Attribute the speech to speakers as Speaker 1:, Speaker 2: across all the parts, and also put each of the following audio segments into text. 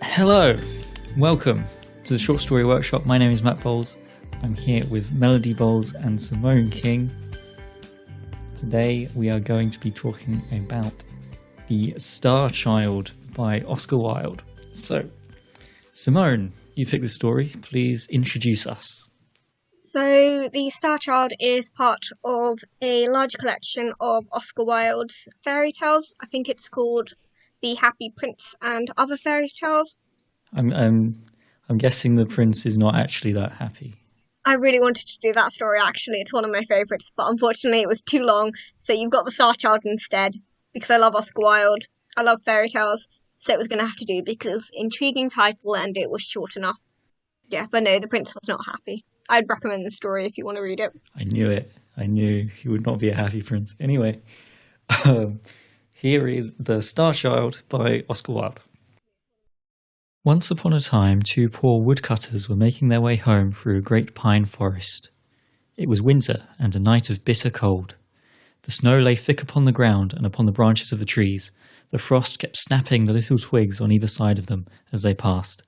Speaker 1: Hello, welcome to the Short Story Workshop. My name is Matt Bowles. I'm here with Melody Bowles and Simone King. Today we are going to be talking about The Star Child by Oscar Wilde. So, Simone, you picked the story. Please introduce us.
Speaker 2: So, The Star Child is part of a larger collection of Oscar Wilde's fairy tales. I think it's called The Happy Prince and Other Fairy Tales.
Speaker 1: I'm guessing the prince is not actually that happy.
Speaker 2: I really wanted to do that story, actually. It's one of my favourites, but unfortunately it was too long. So you've got The Star Child instead, because I love Oscar Wilde. I love fairy tales, so it was going to have to do because intriguing title and it was short enough. Yeah, but no, the prince was not happy. I'd recommend the story if you want to read it.
Speaker 1: I knew it. I knew he would not be a happy prince. Anyway, here is The Star Child by Oscar Wilde. Once upon a time, two poor woodcutters were making their way home through a great pine forest. It was winter and a night of bitter cold. The snow lay thick upon the ground and upon the branches of the trees. The frost kept snapping the little twigs on either side of them as they passed.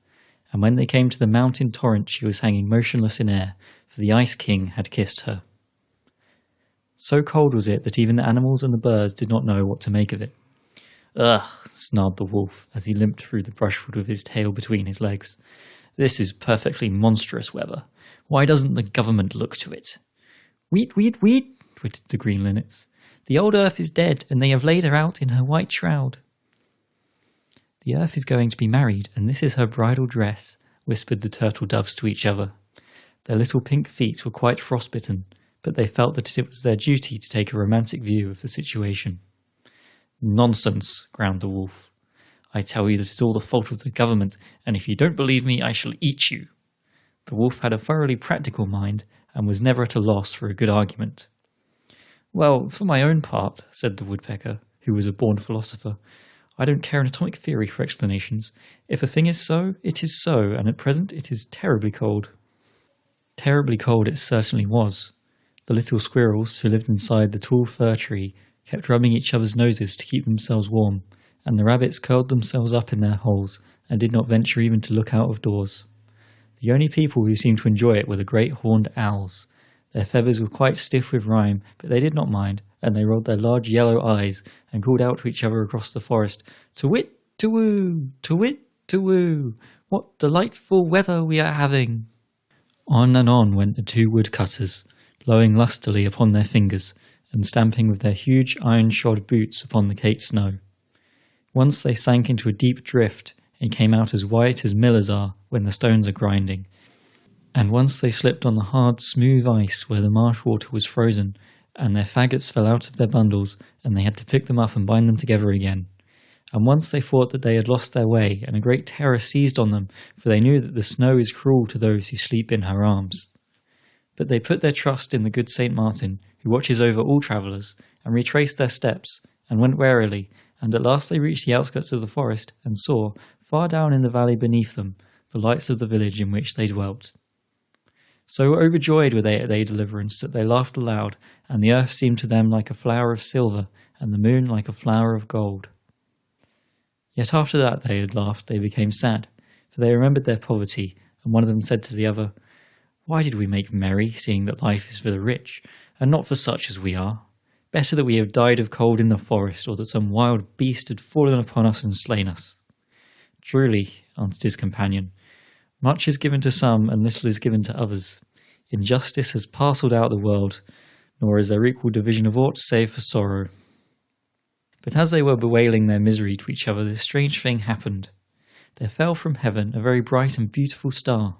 Speaker 1: And when they came to the mountain torrent, she was hanging motionless in air, for the Ice King had kissed her. So cold was it that even the animals and the birds did not know what to make of it. "Ugh," snarled the wolf as he limped through the brushwood with his tail between his legs. "This is perfectly monstrous weather. Why doesn't the government look to it?" "Weet, weet, weet," twittered the green linnets. "The old earth is dead, and they have laid her out in her white shroud." "The earth is going to be married, and this is her bridal dress," whispered the turtle doves to each other. Their little pink feet were quite frostbitten, but they felt that it was their duty to take a romantic view of the situation. "Nonsense," growled the wolf. "I tell you that it's all the fault of the government, and if you don't believe me, I shall eat you." The wolf had a thoroughly practical mind, and was never at a loss for a good argument. "Well, for my own part," said the woodpecker, who was a born philosopher, "I don't care an atomic theory for explanations. If a thing is so, it is so, and at present it is terribly cold." Terribly cold it certainly was. The little squirrels, who lived inside the tall fir tree, kept rubbing each other's noses to keep themselves warm, and the rabbits curled themselves up in their holes and did not venture even to look out of doors. The only people who seemed to enjoy it were the great horned owls. Their feathers were quite stiff with rime, but they did not mind, and they rolled their large yellow eyes and called out to each other across the forest, "To-wit, to-woo, to-wit, to-woo, what delightful weather we are having!" On and on went the two woodcutters, blowing lustily upon their fingers, and stamping with their huge iron-shod boots upon the caked snow. Once they sank into a deep drift and came out as white as millers are when the stones are grinding, and once they slipped on the hard, smooth ice where the marsh water was frozen, and their faggots fell out of their bundles, and they had to pick them up and bind them together again. And once they thought that they had lost their way, and a great terror seized on them, for they knew that the snow is cruel to those who sleep in her arms. But they put their trust in the good St. Martin, who watches over all travellers, and retraced their steps, and went warily, and at last they reached the outskirts of the forest, and saw, far down in the valley beneath them, the lights of the village in which they dwelt. So overjoyed were they at their deliverance that they laughed aloud, and the earth seemed to them like a flower of silver, and the moon like a flower of gold. Yet after that they had laughed, they became sad, for they remembered their poverty, and one of them said to the other, "Why did we make merry, seeing that life is for the rich, and not for such as we are? Better that we have died of cold in the forest, or that some wild beast had fallen upon us and slain us." "Truly," answered his companion, "much is given to some, and little is given to others. Injustice has parcelled out the world, nor is there equal division of aught save for sorrow." But as they were bewailing their misery to each other, this strange thing happened. There fell from heaven a very bright and beautiful star.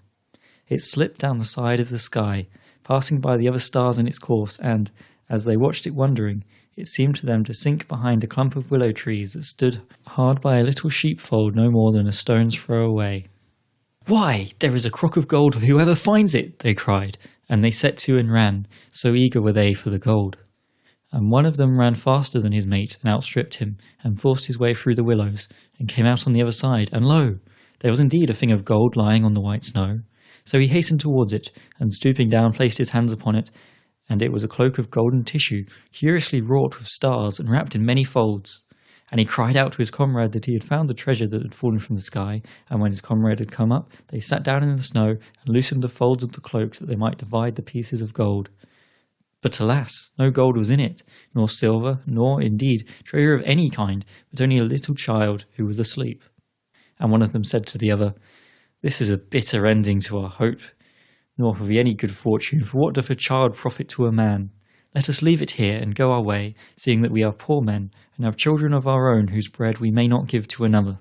Speaker 1: It slipped down the side of the sky, passing by the other stars in its course, and, as they watched it wondering, it seemed to them to sink behind a clump of willow trees that stood hard by a little sheepfold no more than a stone's throw away. "Why, there is a crock of gold for whoever finds it!" they cried, and they set to and ran, so eager were they for the gold. And one of them ran faster than his mate and outstripped him, and forced his way through the willows, and came out on the other side, and lo! There was indeed a thing of gold lying on the white snow. So he hastened towards it, and stooping down placed his hands upon it, and it was a cloak of golden tissue, curiously wrought with stars and wrapped in many folds. And he cried out to his comrade that he had found the treasure that had fallen from the sky, and when his comrade had come up, they sat down in the snow and loosened the folds of the cloak that they might divide the pieces of gold. But alas, no gold was in it, nor silver, nor, indeed, treasure of any kind, but only a little child who was asleep. And one of them said to the other, "This is a bitter ending to our hope, nor have we any good fortune, for what doth a child profit to a man? Let us leave it here and go our way, seeing that we are poor men, and have children of our own whose bread we may not give to another."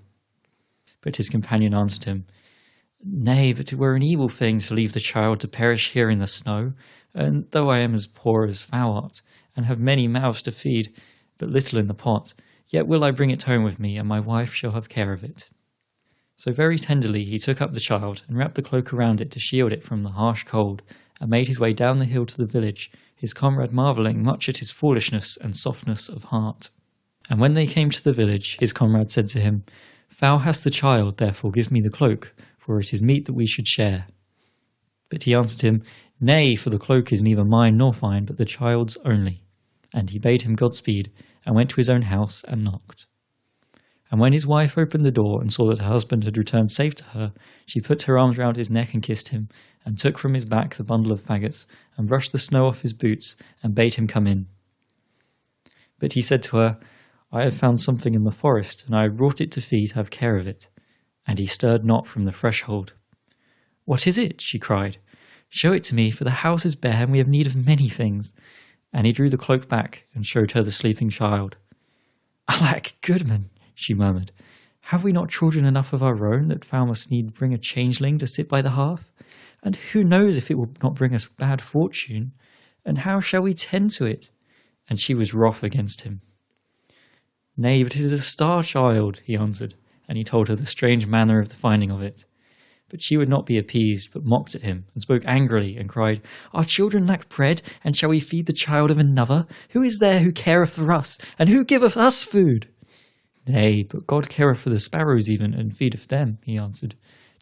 Speaker 1: But his companion answered him, "Nay, but it were an evil thing to leave the child to perish here in the snow, and though I am as poor as thou art, and have many mouths to feed, but little in the pot, yet will I bring it home with me, and my wife shall have care of it." So very tenderly he took up the child, and wrapped the cloak around it to shield it from the harsh cold, and made his way down the hill to the village, his comrade marvelling much at his foolishness and softness of heart. And when they came to the village, his comrade said to him, "Thou hast the child, therefore give me the cloak, for it is meet that we should share." But he answered him, "Nay, for the cloak is neither mine nor thine, but the child's only." And he bade him Godspeed, and went to his own house and knocked. And when his wife opened the door and saw that her husband had returned safe to her, she put her arms round his neck and kissed him, and took from his back the bundle of faggots, and brushed the snow off his boots, and bade him come in. But he said to her, "I have found something in the forest, and I have brought it to thee to have care of it." And he stirred not from the threshold. "What is it?" she cried. "Show it to me, for the house is bare, and we have need of many things." And he drew the cloak back, and showed her the sleeping child. "Alack, goodman," she murmured, "have we not children enough of our own, that thou must need bring a changeling to sit by the hearth? And who knows if it will not bring us bad fortune? And how shall we tend to it?" And she was wroth against him. "Nay, but it is a star-child," he answered, and he told her the strange manner of the finding of it. But she would not be appeased, but mocked at him, and spoke angrily, and cried, "Our children lack bread, and shall we feed the child of another? Who is there who careth for us, and who giveth us food?" "Nay, but God careth for the sparrows even, and feedeth them," he answered.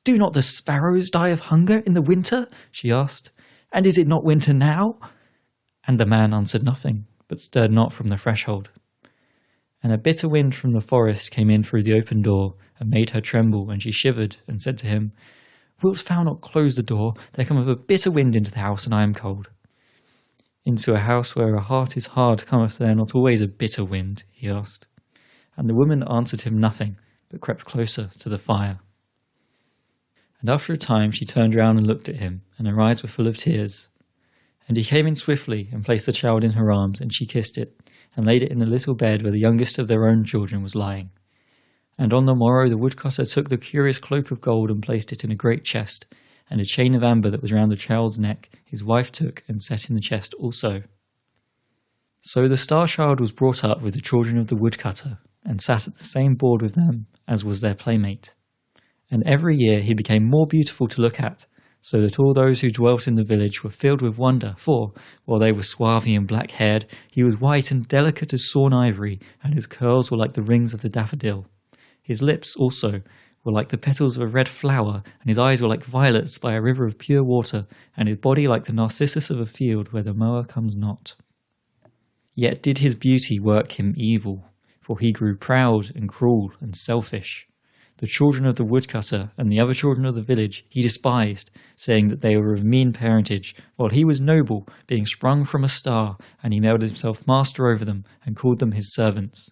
Speaker 1: "Do not the sparrows die of hunger in the winter?" she asked. "And is it not winter now?" And the man answered nothing, but stirred not from the threshold. And a bitter wind from the forest came in through the open door, and made her tremble, and she shivered, and said to him, "Wilt thou not close the door? There cometh a bitter wind into the house, and I am cold." "Into a house where a heart is hard cometh there not always a bitter wind?" he asked. And the woman answered him nothing, but crept closer to the fire. And after a time she turned round and looked at him, and her eyes were full of tears. And he came in swiftly, and placed the child in her arms, and she kissed it, and laid it in the little bed where the youngest of their own children was lying. And on the morrow the woodcutter took the curious cloak of gold, and placed it in a great chest, and a chain of amber that was round the child's neck his wife took, and set in the chest also. So the star-child was brought up with the children of the woodcutter, and sat at the same board with them as was their playmate. And every year he became more beautiful to look at, so that all those who dwelt in the village were filled with wonder, for, while they were swarthy and black-haired, he was white and delicate as sawn ivory, and his curls were like the rings of the daffodil. His lips, also, were like the petals of a red flower, and his eyes were like violets by a river of pure water, and his body like the narcissus of a field where the mower comes not. Yet did his beauty work him evil, for he grew proud and cruel and selfish. The children of the woodcutter and the other children of the village he despised, saying that they were of mean parentage, while he was noble, being sprung from a star, and he made himself master over them, and called them his servants.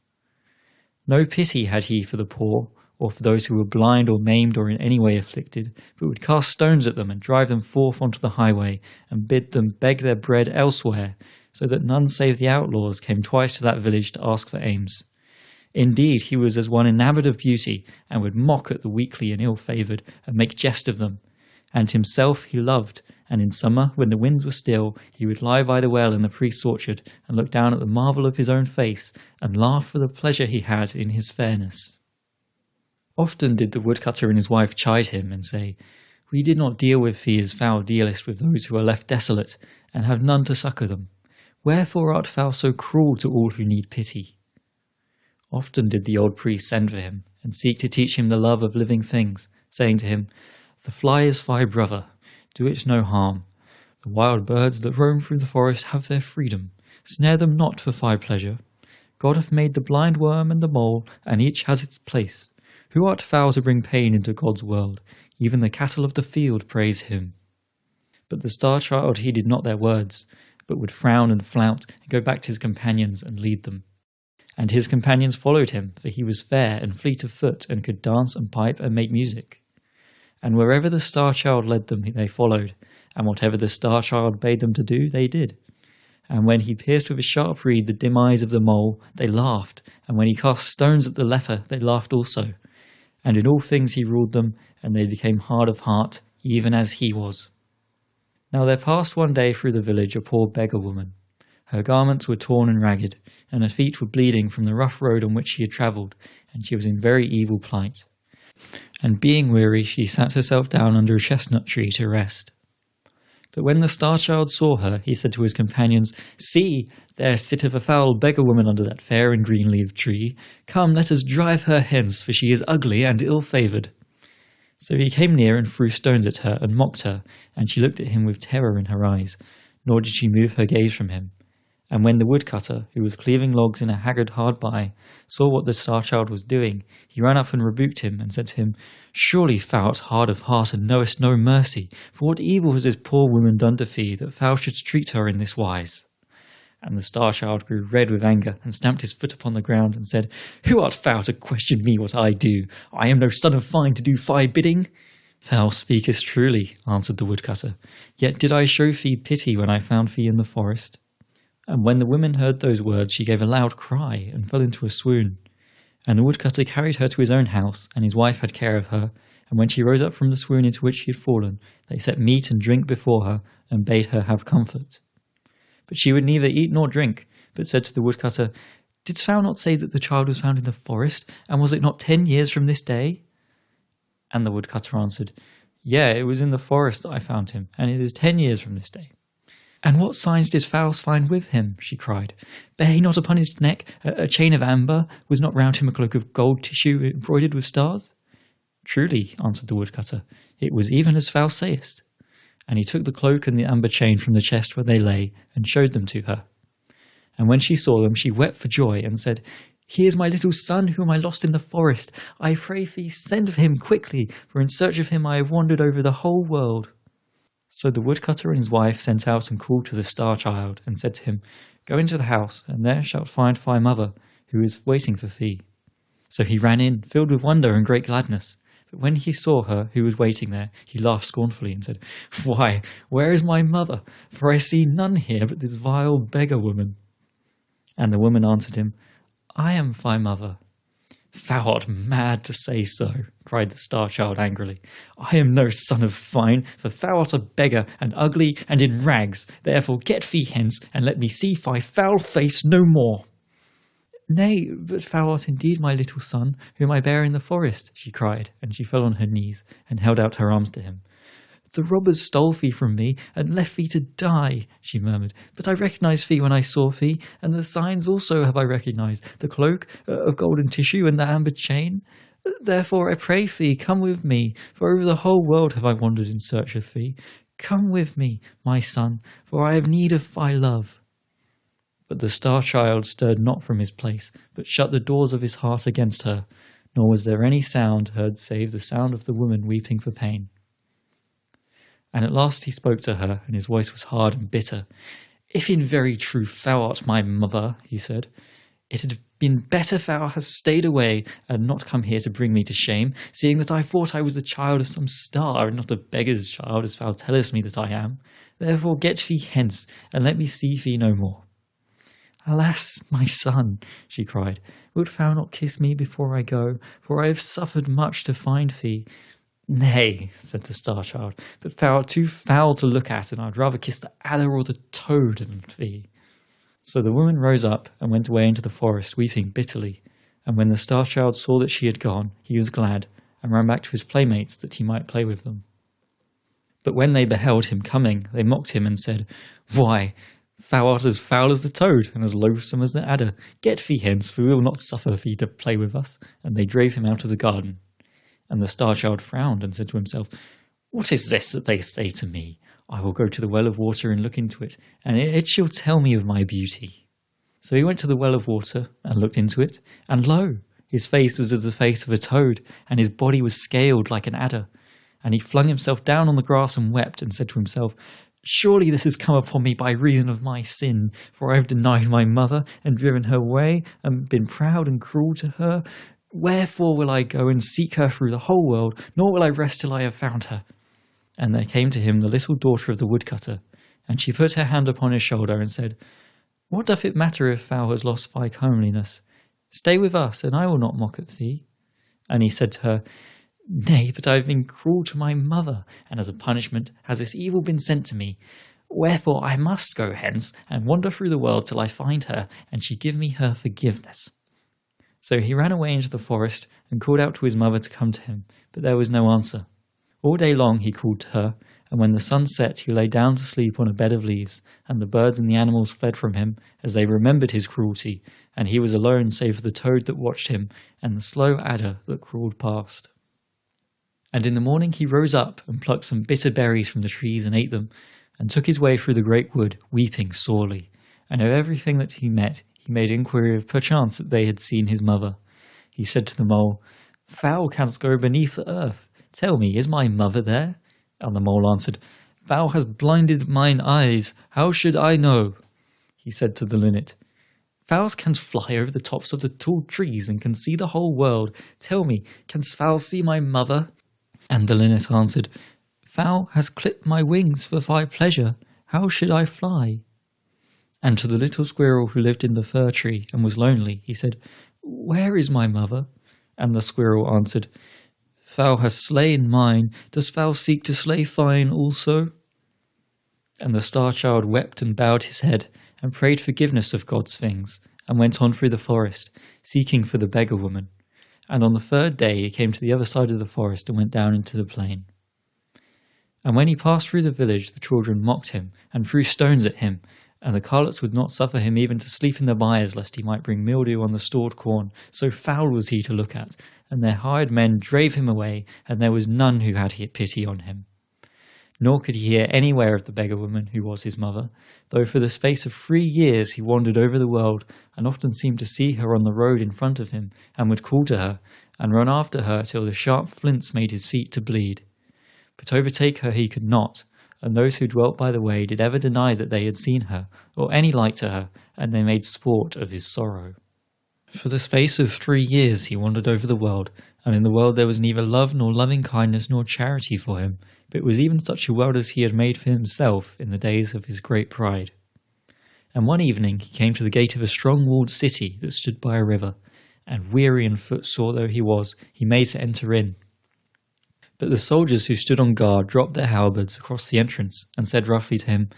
Speaker 1: No pity had he for the poor, or for those who were blind or maimed or in any way afflicted, but would cast stones at them and drive them forth onto the highway, and bid them beg their bread elsewhere, so that none save the outlaws came twice to that village to ask for alms. Indeed, he was as one enamoured of beauty, and would mock at the weakly and ill-favoured, and make jest of them. And himself he loved, and in summer, when the winds were still, he would lie by the well in the priest's orchard, and look down at the marvel of his own face, and laugh for the pleasure he had in his fairness. Often did the woodcutter and his wife chide him, and say, "We did not deal with thee as thou dealest with those who are left desolate, and have none to succour them. Wherefore art thou so cruel to all who need pity?" Often did the old priest send for him, and seek to teach him the love of living things, saying to him, "The fly is thy brother, do it no harm. The wild birds that roam through the forest have their freedom, snare them not for thy pleasure. God hath made the blind worm and the mole, and each has its place. Who art thou to bring pain into God's world? Even the cattle of the field praise him. But the Star-Child heeded not their words, but would frown and flout, and go back to his companions and lead them. And his companions followed him, for he was fair and fleet of foot, and could dance and pipe and make music. And wherever the Star-Child led them, they followed, and whatever the Star-Child bade them to do, they did. And when he pierced with his sharp reed the dim eyes of the mole, they laughed, and when he cast stones at the leper, they laughed also. And in all things he ruled them, and they became hard of heart, even as he was. Now there passed one day through the village a poor beggar woman. Her garments were torn and ragged, and her feet were bleeding from the rough road on which she had travelled, and she was in very evil plight. And being weary, she sat herself down under a chestnut tree to rest. But when the Star-Child saw her, he said to his companions, See, there sitteth a foul beggar woman under that fair and green-leaved tree. Come, let us drive her hence, for she is ugly and ill-favoured. So he came near and threw stones at her and mocked her, and she looked at him with terror in her eyes, nor did she move her gaze from him. And when the woodcutter, who was cleaving logs in a haggard hard by, saw what the Star-Child was doing, he ran up and rebuked him, and said to him, Surely thou art hard of heart, and knowest no mercy, for what evil has this poor woman done to thee, that thou shouldst treat her in this wise? And the Star-Child grew red with anger, and stamped his foot upon the ground, and said, Who art thou to question me what I do? I am no son of thine to do thy bidding. Thou speakest truly, answered the woodcutter. Yet did I show thee pity when I found thee in the forest. And when the woman heard those words, she gave a loud cry, and fell into a swoon. And the woodcutter carried her to his own house, and his wife had care of her. And when she rose up from the swoon into which she had fallen, they set meat and drink before her, and bade her have comfort. But she would neither eat nor drink, but said to the woodcutter, Didst thou not say that the child was found in the forest, and was it not 10 years from this day? And the woodcutter answered, Yea, it was in the forest that I found him, and it is 10 years from this day. And what signs did thou find with him? She cried. Bare he not upon his neck a chain of amber? Was not round him a cloak of gold tissue embroidered with stars? Truly, answered the woodcutter, it was even as thou sayest. And he took the cloak and the amber chain from the chest where they lay, and showed them to her. And when she saw them, she wept for joy, and said, He is my little son, whom I lost in the forest. I pray thee, send for him quickly, for in search of him I have wandered over the whole world. So the woodcutter and his wife sent out and called to the Star-Child, and said to him, Go into the house, and there shalt find thy mother, who is waiting for thee. So he ran in, filled with wonder and great gladness. But when he saw her, who was waiting there, he laughed scornfully, and said, Why, where is my mother? For I see none here but this vile beggar woman. And the woman answered him, I am thy mother. Thou art mad to say so, cried the Star-Child angrily. I am no son of thine, for thou art a beggar, and ugly, and in rags. Therefore get thee hence, and let me see thy foul face no more. Nay, but thou art indeed my little son, whom I bare in the forest, she cried, and she fell on her knees, and held out her arms to him. The robbers stole thee from me, and left thee to die, she murmured. But I recognized thee when I saw thee, and the signs also have I recognized, the cloak of golden tissue and the amber chain. Therefore I pray thee, come with me, for over the whole world have I wandered in search of thee. Come with me, my son, for I have need of thy love. But the Star-Child stirred not from his place, but shut the doors of his heart against her, nor was there any sound heard save the sound of the woman weeping for pain. And at last he spoke to her, and his voice was hard and bitter. If in very truth thou art my mother, he said, it had been better thou hadst stayed away, and not come here to bring me to shame, seeing that I thought I was the child of some star, and not a beggar's child, as thou tellest me that I am. Therefore get thee hence, and let me see thee no more. Alas, my son, she cried, wilt thou not kiss me before I go? For I have suffered much to find thee. Nay, said the Star-Child, but thou art too foul to look at, and I'd rather kiss the adder or the toad than thee. So the woman rose up and went away into the forest, weeping bitterly. And when the Star-Child saw that she had gone, he was glad, and ran back to his playmates that he might play with them. But when they beheld him coming, they mocked him and said, Why, thou art as foul as the toad, and as loathsome as the adder. Get thee hence, for we will not suffer thee to play with us. And they drave him out of the garden. And the Star-Child frowned and said to himself, What is this that they say to me? I will go to the well of water and look into it, and it shall tell me of my beauty. So he went to the well of water and looked into it, and lo, his face was as the face of a toad, and his body was scaled like an adder. And he flung himself down on the grass and wept, and said to himself, Surely this has come upon me by reason of my sin, for I have denied my mother, and driven her away, and been proud and cruel to her. Wherefore will I go and seek her through the whole world, nor will I rest till I have found her. And there came to him the little daughter of the woodcutter, and she put her hand upon his shoulder, and said, What doth it matter if thou hast lost thy comeliness? Stay with us, and I will not mock at thee. And he said to her, Nay, but I have been cruel to my mother, and as a punishment has this evil been sent to me. Wherefore I must go hence, and wander through the world till I find her, and she give me her forgiveness. So he ran away into the forest, and called out to his mother to come to him, but there was no answer. All day long he called to her, and when the sun set he lay down to sleep on a bed of leaves, and the birds and the animals fled from him, as they remembered his cruelty, and he was alone save for the toad that watched him, and the slow adder that crawled past. And in the morning he rose up, and plucked some bitter berries from the trees, and ate them, and took his way through the great wood, weeping sorely. And of everything that he met, he made inquiry of perchance that they had seen his mother. He said to the mole, Thou canst go beneath the earth. Tell me, is my mother there? And the mole answered, Thou hast blinded mine eyes. How should I know? He said to the linnet, Thou canst fly over the tops of the tall trees, and can see the whole world. Tell me, canst thou see my mother? And the linnet answered, Thou hast clipped my wings for thy pleasure. How should I fly? And to the little squirrel who lived in the fir tree and was lonely, he said, Where is my mother? And the squirrel answered, Thou hast slain mine. Dost thou seek to slay thine also? And the star-child wept and bowed his head, and prayed forgiveness of God's things, and went on through the forest, seeking for the beggar woman. And on the third day he came to the other side of the forest, and went down into the plain. And when he passed through the village, the children mocked him, and threw stones at him, and the carlots would not suffer him even to sleep in the byres, lest he might bring mildew on the stored corn. So foul was he to look at. And their hired men drave him away, and there was none who had pity on him. Nor could he hear anywhere of the beggar woman who was his mother, though for the space of 3 years he wandered over the world, and often seemed to see her on the road in front of him, and would call to her, and run after her till the sharp flints made his feet to bleed. But overtake her he could not, and those who dwelt by the way did ever deny that they had seen her, or any like to her, and they made sport of his sorrow. For the space of 3 years he wandered over the world, and in the world there was neither love nor loving kindness nor charity for him, but it was even such a world as he had made for himself in the days of his great pride. And one evening he came to the gate of a strong walled city that stood by a river, and weary and footsore though he was, he made to enter in. But the soldiers who stood on guard dropped their halberds across the entrance, and said roughly to him,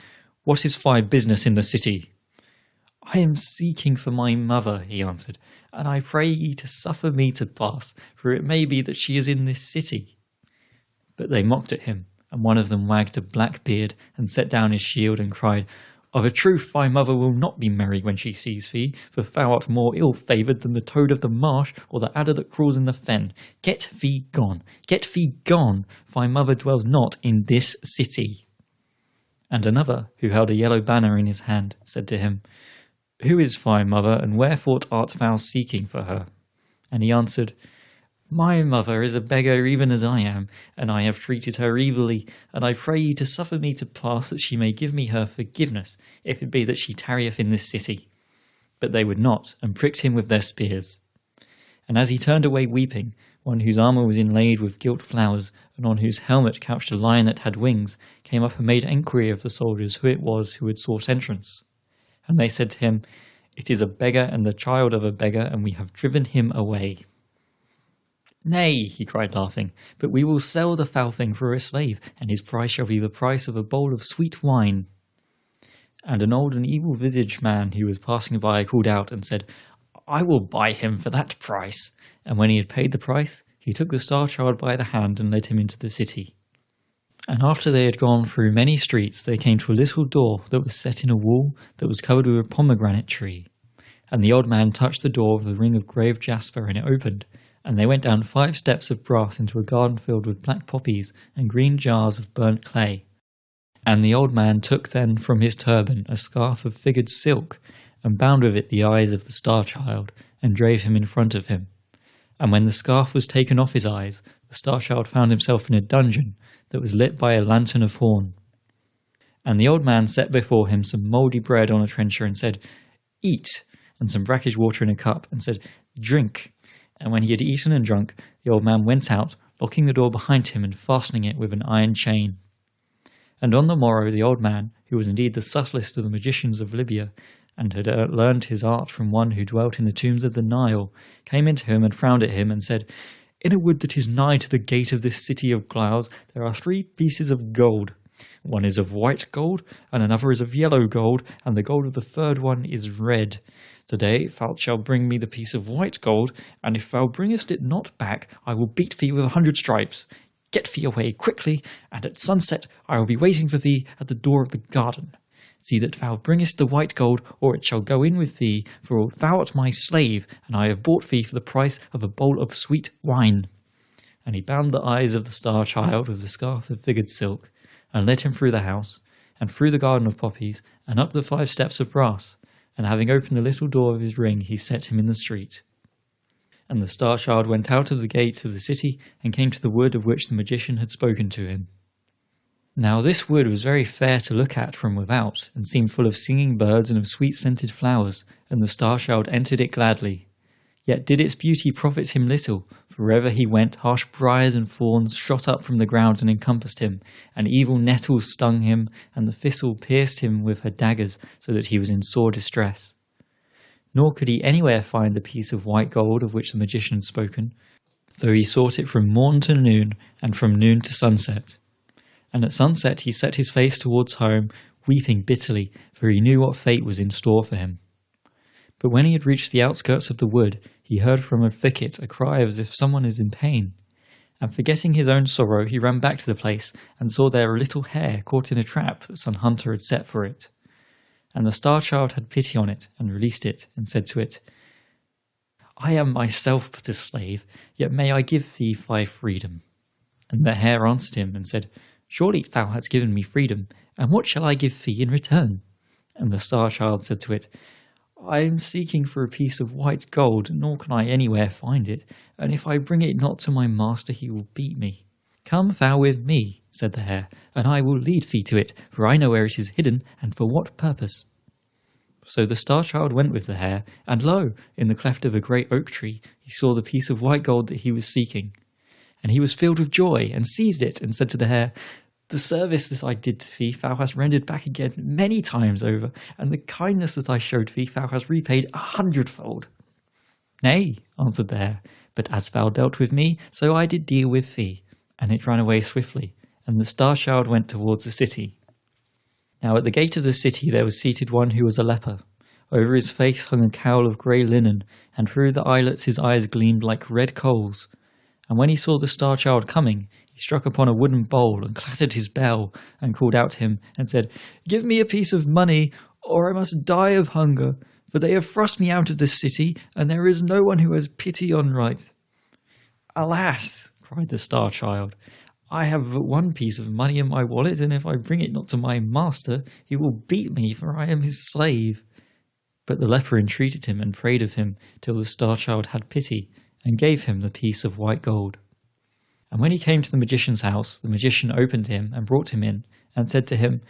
Speaker 1: What is thy business in the city? I am seeking for my mother, he answered, and I pray ye to suffer me to pass, for it may be that she is in this city. But they mocked at him, and one of them wagged a black beard, and set down his shield, and cried, Of a truth thy mother will not be merry when she sees thee, for thou art more ill-favoured than the toad of the marsh, or the adder that crawls in the fen. Get thee gone, thy mother dwells not in this city. And another, who held a yellow banner in his hand, said to him, Who is thy mother, and wherefore art thou seeking for her? And he answered, My mother is a beggar even as I am, and I have treated her evilly, and I pray ye to suffer me to pass, that she may give me her forgiveness, if it be that she tarrieth in this city. But they would not, and pricked him with their spears. And as he turned away weeping, one whose armour was inlaid with gilt flowers, and on whose helmet couched a lion that had wings, came up and made enquiry of the soldiers who it was who had sought entrance. And they said to him, It is a beggar and the child of a beggar, and we have driven him away. Nay, he cried laughing, but we will sell the foul thing for a slave, and his price shall be the price of a bowl of sweet wine. And an old and evil-visaged man who was passing by called out and said, I will buy him for that price. And when he had paid the price, he took the star-child by the hand and led him into the city. And after they had gone through many streets, they came to a little door that was set in a wall that was covered with a pomegranate tree. And the old man touched the door with a ring of graved jasper, and it opened. And they went down 5 steps of brass into a garden filled with black poppies and green jars of burnt clay. And the old man took then from his turban a scarf of figured silk, and bound with it the eyes of the Star-Child, and drave him in front of him. And when the scarf was taken off his eyes, the Star-Child found himself in a dungeon that was lit by a lantern of horn. And the old man set before him some mouldy bread on a trencher, and said, "Eat," and some brackish water in a cup, and said, "Drink." And when he had eaten and drunk, the old man went out, locking the door behind him and fastening it with an iron chain. And on the morrow the old man, who was indeed the subtlest of the magicians of Libya, and had learned his art from one who dwelt in the tombs of the Nile, came into him and frowned at him, and said, "In a wood that is nigh to the gate of this city of clouds there are 3 pieces of gold. One is of white gold, and another is of yellow gold, and the gold of the third one is red. Today thou shalt bring me the piece of white gold, and if thou bringest it not back, I will beat thee with 100 stripes. Get thee away quickly, and at sunset I will be waiting for thee at the door of the garden. See that thou bringest the white gold, or it shall go in with thee, for thou art my slave, and I have bought thee for the price of a bowl of sweet wine." And he bound the eyes of the Star-Child with the scarf of figured silk, and led him through the house, and through the garden of poppies, and up the 5 steps of brass, and having opened the little door of his ring, he set him in the street. And the Star-Child went out of the gate of the city, and came to the wood of which the magician had spoken to him. Now this wood was very fair to look at from without, and seemed full of singing birds and of sweet-scented flowers, and the Star-Child entered it gladly. Yet did its beauty profit him little, for wherever he went harsh briars and thorns shot up from the ground and encompassed him, and evil nettles stung him, and the thistle pierced him with her daggers, so that he was in sore distress. Nor could he anywhere find the piece of white gold of which the magician had spoken, though he sought it from morn to noon, and from noon to sunset. And at sunset he set his face towards home, weeping bitterly, for he knew what fate was in store for him. But when he had reached the outskirts of the wood, he heard from a thicket a cry as if someone is in pain. And forgetting his own sorrow, he ran back to the place, and saw there a little hare caught in a trap that some hunter had set for it. And the Star-Child had pity on it, and released it, and said to it, "I am myself but a slave, yet may I give thee thy freedom." And the hare answered him, and said, "Surely thou hast given me freedom, and what shall I give thee in return?" And the Star-Child said to it, "I am seeking for a piece of white gold, nor can I anywhere find it, and if I bring it not to my master he will beat me." "Come thou with me," said the hare, "and I will lead thee to it, for I know where it is hidden, and for what purpose." So the Star-Child went with the hare, and lo, in the cleft of a great oak tree he saw the piece of white gold that he was seeking. And he was filled with joy, and seized it, and said to the hare, "The service that I did to thee thou hast rendered back again many times over, and the kindness that I showed thee thou hast repaid 100-fold." "Nay," answered the hare, "but as thou dealt with me, so I did deal with thee." And it ran away swiftly, and the Star-Child went towards the city. Now at the gate of the city there was seated one who was a leper. Over his face hung a cowl of grey linen, and through the eyelets his eyes gleamed like red coals. And when he saw the Star-Child coming, he struck upon a wooden bowl and clattered his bell, and called out to him, and said, "Give me a piece of money, or I must die of hunger, for they have thrust me out of this city, and there is no one who has pity on right." "Alas," cried the Star-Child, "I have but 1 piece of money in my wallet, and if I bring it not to my master, he will beat me, for I am his slave." But the leper entreated him and prayed of him till the Star-Child had pity, and gave him the piece of white gold. And when he came to the magician's house, the magician opened to him and brought him in, and said to him,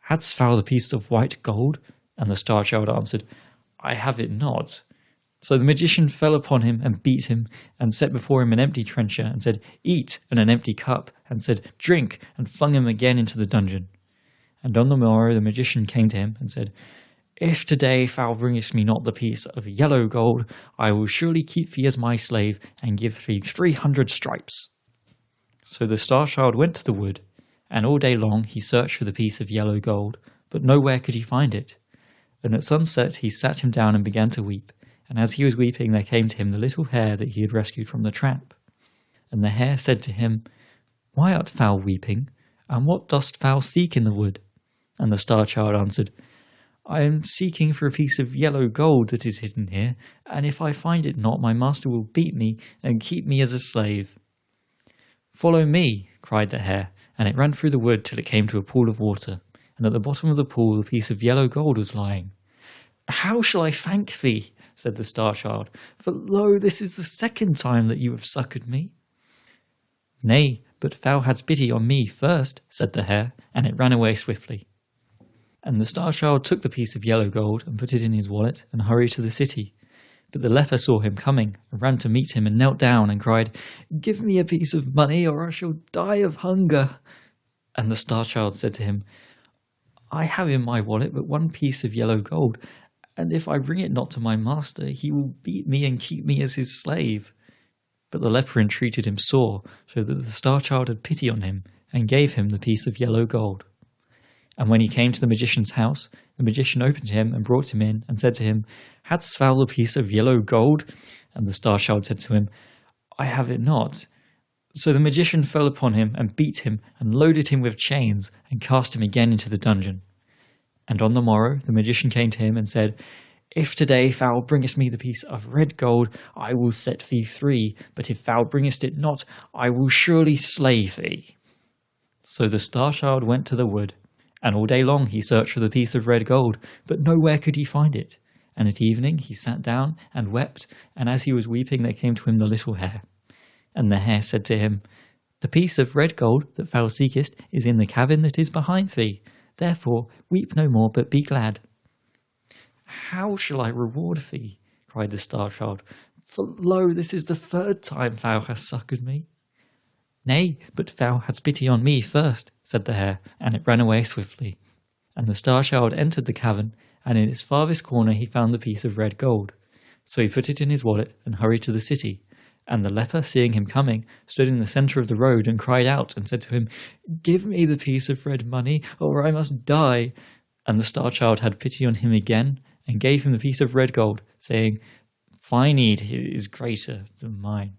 Speaker 1: "Hadst thou the piece of white gold?" And the Star-Child answered, "I have it not." So the magician fell upon him and beat him, and set before him an empty trencher, and said, "Eat," and an empty cup, and said, "Drink," and flung him again into the dungeon. And on the morrow the magician came to him, and said, "If today thou bringest me not the piece of yellow gold, I will surely keep thee as my slave, and give thee 300 stripes." So the Star-Child went to the wood, and all day long he searched for the piece of yellow gold, but nowhere could he find it. And at sunset he sat him down and began to weep, and as he was weeping there came to him the little hare that he had rescued from the trap. And the hare said to him, "Why art thou weeping, and what dost thou seek in the wood?" And the Star-Child answered, "I am seeking for a piece of yellow gold that is hidden here, and if I find it not, my master will beat me and keep me as a slave." "Follow me," cried the hare, and it ran through the wood till it came to a pool of water, and at the bottom of the pool a piece of yellow gold was lying. How shall I thank thee? Said the Star-Child, for lo, this is the second time that you have succoured me. Nay, but thou hadst pity on me first, said the hare, and it ran away swiftly. And the Star-Child took the piece of yellow gold and put it in his wallet and hurried to the city. But the leper saw him coming and ran to meet him and knelt down and cried, Give me a piece of money or I shall die of hunger. And the Star-Child said to him, I have in my wallet but one piece of yellow gold, and if I bring it not to my master, he will beat me and keep me as his slave. But the leper entreated him sore, so that the Star-Child had pity on him, and gave him the piece of yellow gold. And when he came to the magician's house, the magician opened to him and brought him in, and said to him, Hadst thou the piece of yellow gold? And the Star-Child said to him, I have it not. So the magician fell upon him, and beat him, and loaded him with chains, and cast him again into the dungeon. And on the morrow the magician came to him and said, If today thou bringest me the piece of red gold, I will set thee free, but if thou bringest it not, I will surely slay thee. So the Star-Child went to the wood, and all day long he searched for the piece of red gold, but nowhere could he find it. And at evening he sat down and wept, and as he was weeping there came to him the little hare. And the hare said to him, The piece of red gold that thou seekest is in the cabin that is behind thee. Therefore weep no more, but be glad. How shall I reward thee? Cried the Star-Child, for lo, this is the third time thou hast succoured me. Nay, but thou hadst pity on me first, said the hare, and it ran away swiftly. And the Star-Child entered the cavern, and in its farthest corner he found the piece of red gold. So he put it in his wallet and hurried to the city. And the leper, seeing him coming, stood in the centre of the road and cried out and said to him, Give me the piece of red money, or I must die. And the Star-Child had pity on him again, and gave him the piece of red gold, saying, Thy need is greater than mine.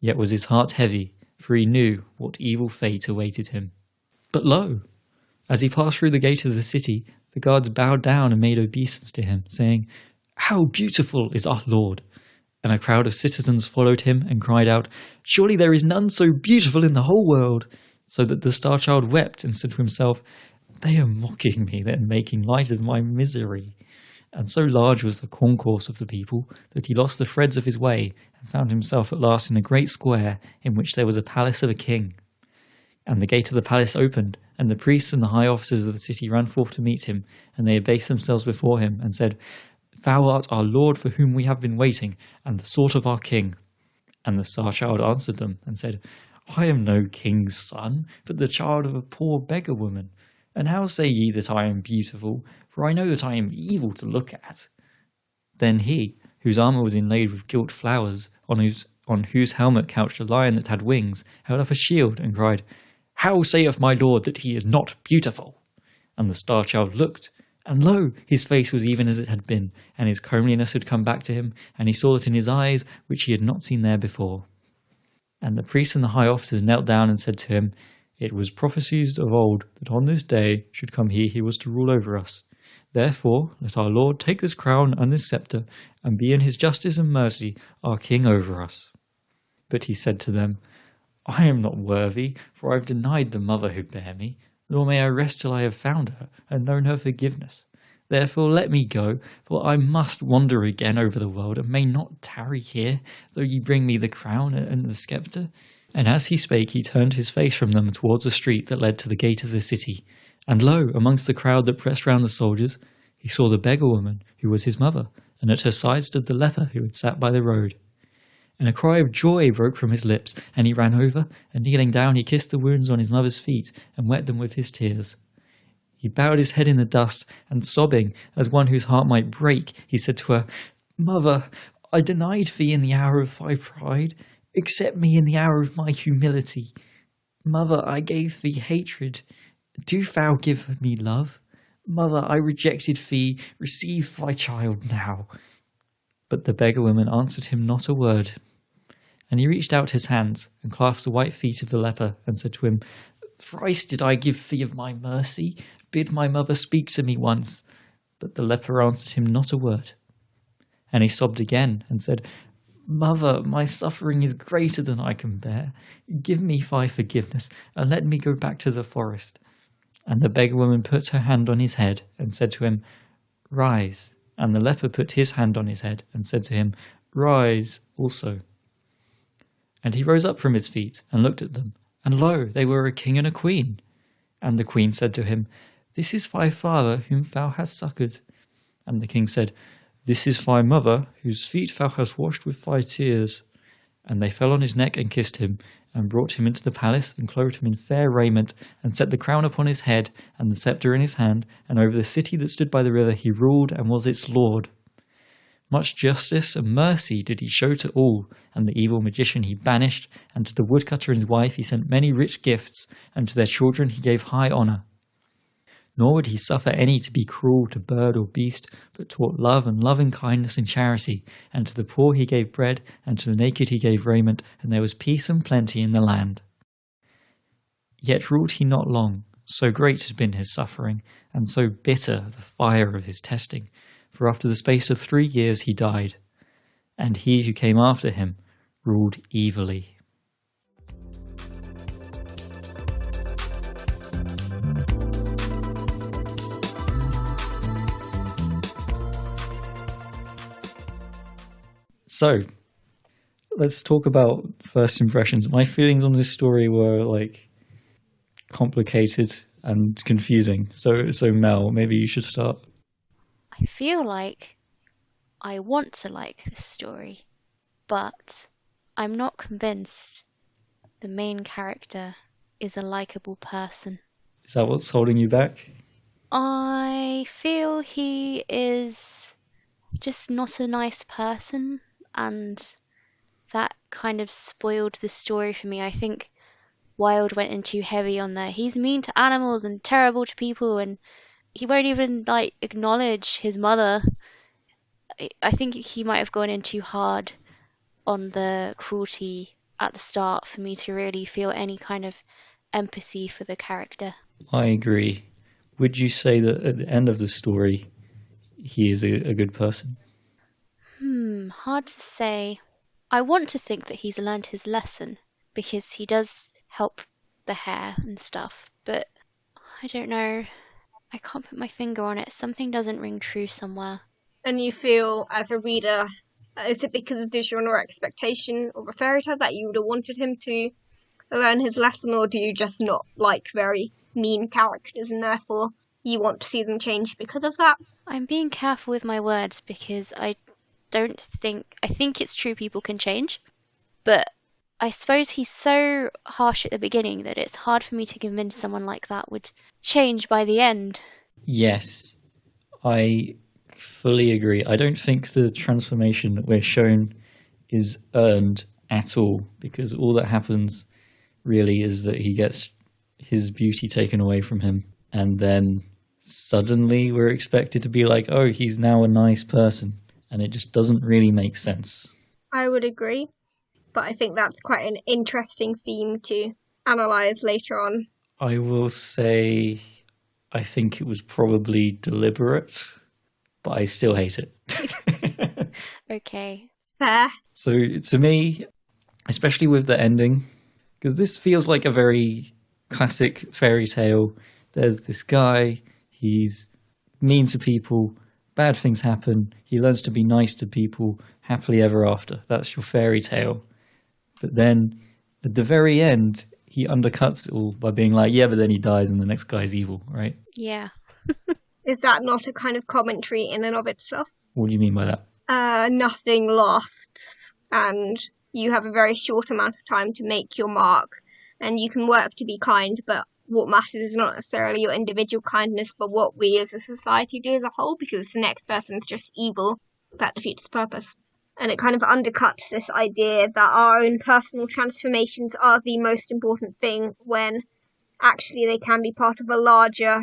Speaker 1: Yet was his heart heavy, for he knew what evil fate awaited him. But lo! As he passed through the gate of the city, the guards bowed down and made obeisance to him, saying, How beautiful is our Lord! And a crowd of citizens followed him and cried out, Surely there is none so beautiful in the whole world! So that the Star-Child wept and said to himself, They are mocking me, then making light of my misery. And so large was the concourse of the people that he lost the threads of his way and found himself at last in a great square in which there was a palace of a king. And the gate of the palace opened, and the priests and the high officers of the city ran forth to meet him, and they abased themselves before him and said, Thou art our Lord for whom we have been waiting, and the sort of our king. And the Star-Child answered them and said, I am no king's son, but the child of a poor beggar woman. And how say ye that I am beautiful? For I know that I am evil to look at. Then he, whose armour was inlaid with gilt flowers, on whose helmet couched a lion that had wings, held up a shield and cried, How saith my lord that he is not beautiful? And the Star-Child looked, and lo, his face was even as it had been, and his comeliness had come back to him, and he saw it in his eyes, which he had not seen there before. And the priests and the high officers knelt down and said to him, It was prophesied of old that on this day should come he who was to rule over us. Therefore let our Lord take this crown and this sceptre, and be in his justice and mercy our king over us. But he said to them, I am not worthy, for I have denied the mother who bare me, nor may I rest till I have found her, and known her forgiveness. Therefore let me go, for I must wander again over the world, and may not tarry here, though ye bring me the crown and the sceptre. And as he spake, he turned his face from them towards the street that led to the gate of the city. And lo, amongst the crowd that pressed round the soldiers, he saw the beggar woman, who was his mother, and at her side stood the leper who had sat by the road. And a cry of joy broke from his lips, and he ran over, and kneeling down he kissed the wounds on his mother's feet, and wet them with his tears. He bowed his head in the dust, and sobbing, as one whose heart might break, he said to her, Mother, I denied thee in the hour of thy pride. Accept me in the hour of my humility. Mother, I gave thee hatred. Do thou give me love? Mother, I rejected thee. Receive thy child now. But the beggar woman answered him not a word. And he reached out his hands and clasped the white feet of the leper and said to him, Thrice did I give thee of my mercy. Bid my mother speak to me once. But the leper answered him not a word. And he sobbed again and said, Mother, my suffering is greater than I can bear. Give me thy forgiveness, and let me go back to the forest. And the beggar woman put her hand on his head, and said to him, Rise, And the leper put his hand on his head and said to him, "Rise also." And he rose up from his feet and looked at them, and lo, they were a king and a queen. And the queen said to him, "This is thy father whom thou hast succoured." And the king said, "This is thy mother, whose feet thou hast washed with thy tears." And they fell on his neck and kissed him, and brought him into the palace, and clothed him in fair raiment, and set the crown upon his head, and the sceptre in his hand, and over the city that stood by the river he ruled and was its lord. Much justice and mercy did he show to all, and the evil magician he banished, and to the woodcutter and his wife he sent many rich gifts, and to their children he gave high honour. Nor would he suffer any to be cruel to bird or beast, but taught love and loving kindness and charity, and to the poor he gave bread, and to the naked he gave raiment, and there was peace and plenty in the land. Yet ruled he not long, so great had been his suffering, and so bitter the fire of his testing, for after the space of 3 years he died, and he who came after him ruled evilly. So, let's talk about first impressions. My feelings on this story were complicated and confusing. So Mel, maybe you should start.
Speaker 3: I feel like I want to like this story, but I'm not convinced the main character is a likable person.
Speaker 1: Is that what's holding you back?
Speaker 3: I feel he is just not a nice person, and that kind of spoiled the story for me. I think Wilde went in too heavy on that. He's mean to animals and terrible to people, and he won't even acknowledge his mother. I think he might have gone in too hard on the cruelty at the start for me to really feel any kind of empathy for the character.
Speaker 1: I agree. Would you say that at the end of the story, he is a good person?
Speaker 3: Hard to say. I want to think that he's learned his lesson because he does help the hare and stuff, but I don't know. I can't put my finger on it. Something doesn't ring true somewhere.
Speaker 2: And you feel, as a reader, is it because of the genre expectation of a fairy tale that you would have wanted him to learn his lesson, or do you just not like very mean characters and therefore you want to see them change because of that?
Speaker 3: I'm being careful with my words because I think it's true people can change, but I suppose he's so harsh at the beginning that it's hard for me to convince someone like that would change by the end.
Speaker 1: Yes, I fully agree. I don't think the transformation that we're shown is earned at all, because all that happens really is that he gets his beauty taken away from him, and then suddenly we're expected to be like, oh, he's now a nice person, and it just doesn't really make sense.
Speaker 2: I would agree, but I think that's quite an interesting theme to analyse later on.
Speaker 1: I will say I think it was probably deliberate, but I still hate it.
Speaker 3: Okay.
Speaker 2: Fair.
Speaker 1: So to me, especially with the ending, because this feels like a very classic fairy tale. There's this guy, he's mean to people, bad things happen, he learns to be nice to people, happily ever after. That's your fairy tale. But then at the very end, he undercuts it all by being like, yeah, but then he dies and the next guy's evil, right?
Speaker 3: Yeah.
Speaker 2: Is that not a kind of commentary in and of itself?
Speaker 1: What do you mean by that?
Speaker 2: Nothing lasts, and you have a very short amount of time to make your mark, and you can work to be kind, but what matters is not necessarily your individual kindness, but what we as a society do as a whole, because the next person's just evil. That defeats the purpose. And it kind of undercuts this idea that our own personal transformations are the most important thing, when actually they can be part of a larger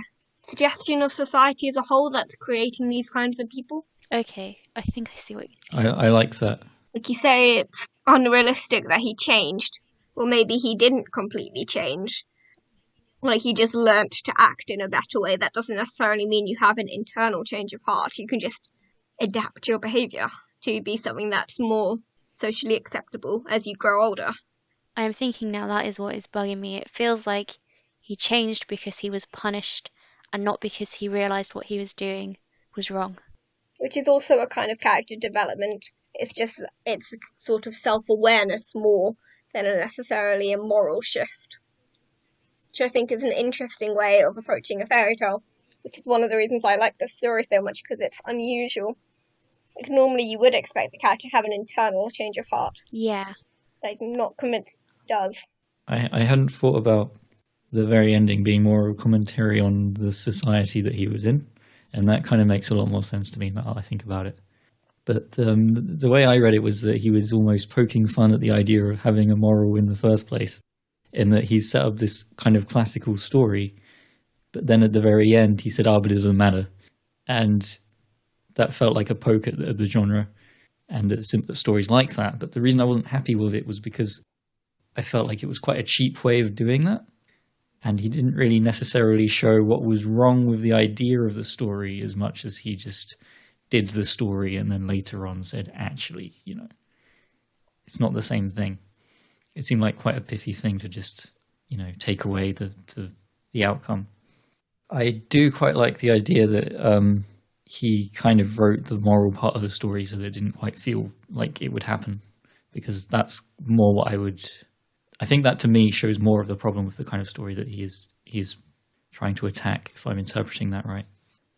Speaker 2: suggestion of society as a whole that's creating these kinds of people.
Speaker 3: Okay, I think I see what you're saying.
Speaker 1: I like that.
Speaker 2: Like you say, it's unrealistic that he changed. Well, maybe he didn't completely change. Like, he just learnt to act in a better way. That doesn't necessarily mean you have an internal change of heart. You can just adapt your behaviour to be something that's more socially acceptable as you grow older.
Speaker 3: I'm thinking now that is what is bugging me. It feels like he changed because he was punished and not because he realised what he was doing was wrong.
Speaker 2: which is also a kind of character development. It's just it's sort of self-awareness more than necessarily a moral shift, which I think is an interesting way of approaching a fairy tale, which is one of the reasons I like the story so much, because it's unusual. Like, normally you would expect the character to have an internal change of heart.
Speaker 3: Yeah.
Speaker 2: Like, not convinced it does.
Speaker 1: I hadn't thought about the very ending being more of a commentary on the society that he was in, and that kind of makes a lot more sense to me now I think about it. But the way I read it was that he was almost poking fun at the idea of having a moral in the first place, in that he set up this kind of classical story, but then at the very end he said, but it doesn't matter. And that felt like a poke at the genre and at stories like that. But the reason I wasn't happy with it was because I felt like it was quite a cheap way of doing that. And he didn't really necessarily show what was wrong with the idea of the story as much as he just did the story and then later on said, actually, it's not the same thing. It seemed like quite a pithy thing to just, take away the outcome. I do quite like the idea that he kind of wrote the moral part of the story so that it didn't quite feel like it would happen, because that's more what I think that to me shows more of the problem with the kind of story that he is trying to attack, if I'm interpreting that right.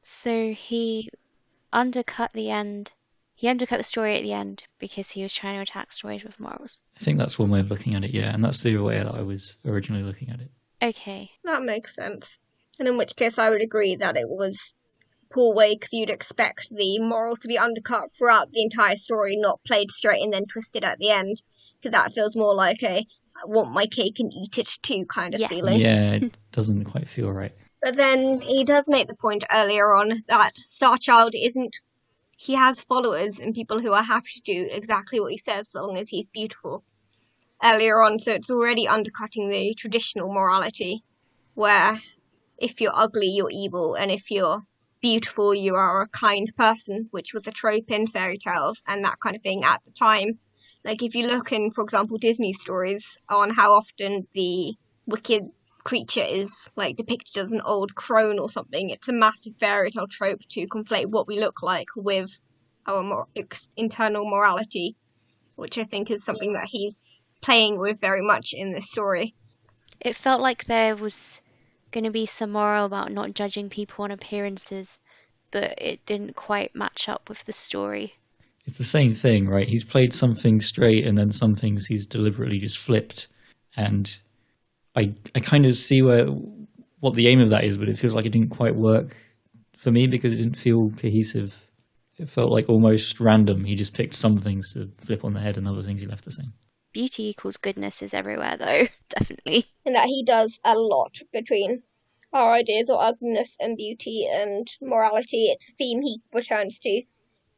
Speaker 3: So he undercut the story at the end because he was trying to attack stories with morals.
Speaker 1: I think that's one way of looking at it, yeah, and that's the way that I was originally looking at it.
Speaker 3: Okay.
Speaker 2: That makes sense. And in which case I would agree that it was a poor way, because you'd expect the moral to be undercut throughout the entire story, not played straight and then twisted at the end, because that feels more like a I want my cake and eat it too kind of feeling.
Speaker 1: Yeah, it doesn't quite feel right.
Speaker 2: But then he does make the point earlier on that Starchild he has followers and people who are happy to do exactly what he says as long as he's beautiful. Earlier on, so it's already undercutting the traditional morality, where if you're ugly, you're evil, and if you're beautiful, you are a kind person, which was a trope in fairy tales and that kind of thing at the time. Like, if you look in, for example, Disney stories on how often the wicked creature is, like, depicted as an old crone or something, it's a massive fairy tale trope to conflate what we look like with our internal morality, which I think is something that he's playing with very much in this story.
Speaker 3: It felt like there was going to be some moral about not judging people on appearances, but it didn't quite match up with the story.
Speaker 1: It's the same thing, right? He's played something straight and then some things he's deliberately just flipped. And I kind of see what the aim of that is, but it feels like it didn't quite work for me because it didn't feel cohesive. It felt like almost random. He just picked some things to flip on the head and other things he left the same.
Speaker 3: Beauty equals goodness is everywhere, though, definitely.
Speaker 2: And that he does a lot between our ideas of ugliness and beauty and morality. It's a theme he returns to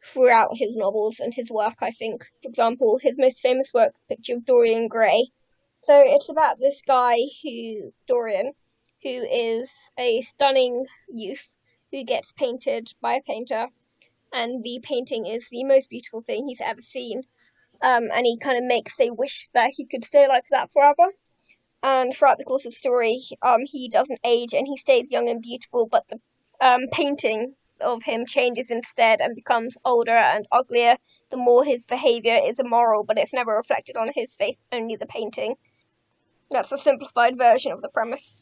Speaker 2: throughout his novels and his work, I think. For example, his most famous work, The Picture of Dorian Gray. So it's about this guy, Dorian, who is a stunning youth who gets painted by a painter, and the painting is the most beautiful thing he's ever seen. And he kind of makes a wish that he could stay like that forever. And throughout the course of the story, he doesn't age and he stays young and beautiful, but the painting of him changes instead and becomes older and uglier the more his behaviour is immoral, but it's never reflected on his face, only the painting. That's a simplified version of the premise.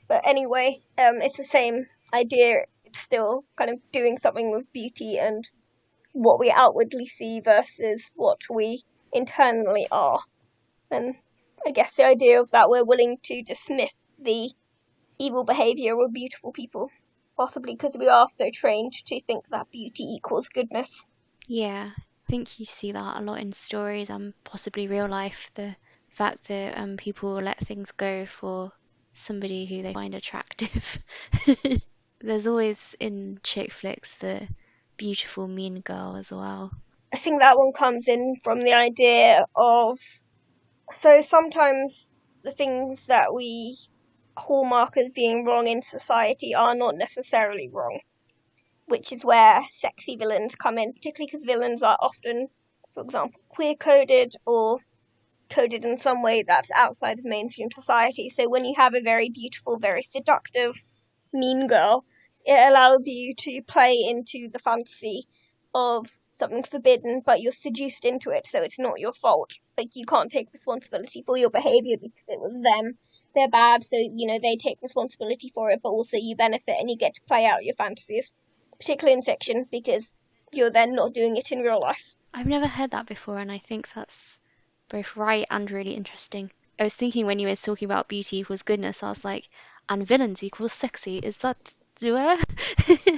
Speaker 2: But anyway, it's the same idea. It's still kind of doing something with beauty and what we outwardly see versus what we internally are. And I guess the idea of that we're willing to dismiss the evil behaviour of beautiful people, possibly because we are so trained to think that beauty equals goodness.
Speaker 3: Yeah, I think you see that a lot in stories and possibly real life, the fact that people let things go for somebody who they find attractive. There's always in chick flicks the beautiful mean girl as well.
Speaker 2: I think that one comes in from the idea of, so sometimes the things that we hallmark as being wrong in society are not necessarily wrong, which is where sexy villains come in, particularly because villains are often, for example, queer-coded or coded in some way that's outside of mainstream society. So when you have a very beautiful, very seductive mean girl, it allows you to play into the fantasy of something forbidden, but you're seduced into it, so it's not your fault. Like, you can't take responsibility for your behaviour because it was them. They're bad, so, they take responsibility for it, but also you benefit and you get to play out your fantasies, particularly in fiction, because you're then not doing it in real life.
Speaker 3: I've never heard that before, and I think that's both right and really interesting. I was thinking when you were talking about beauty equals goodness, I was like, and villains equals sexy. Is that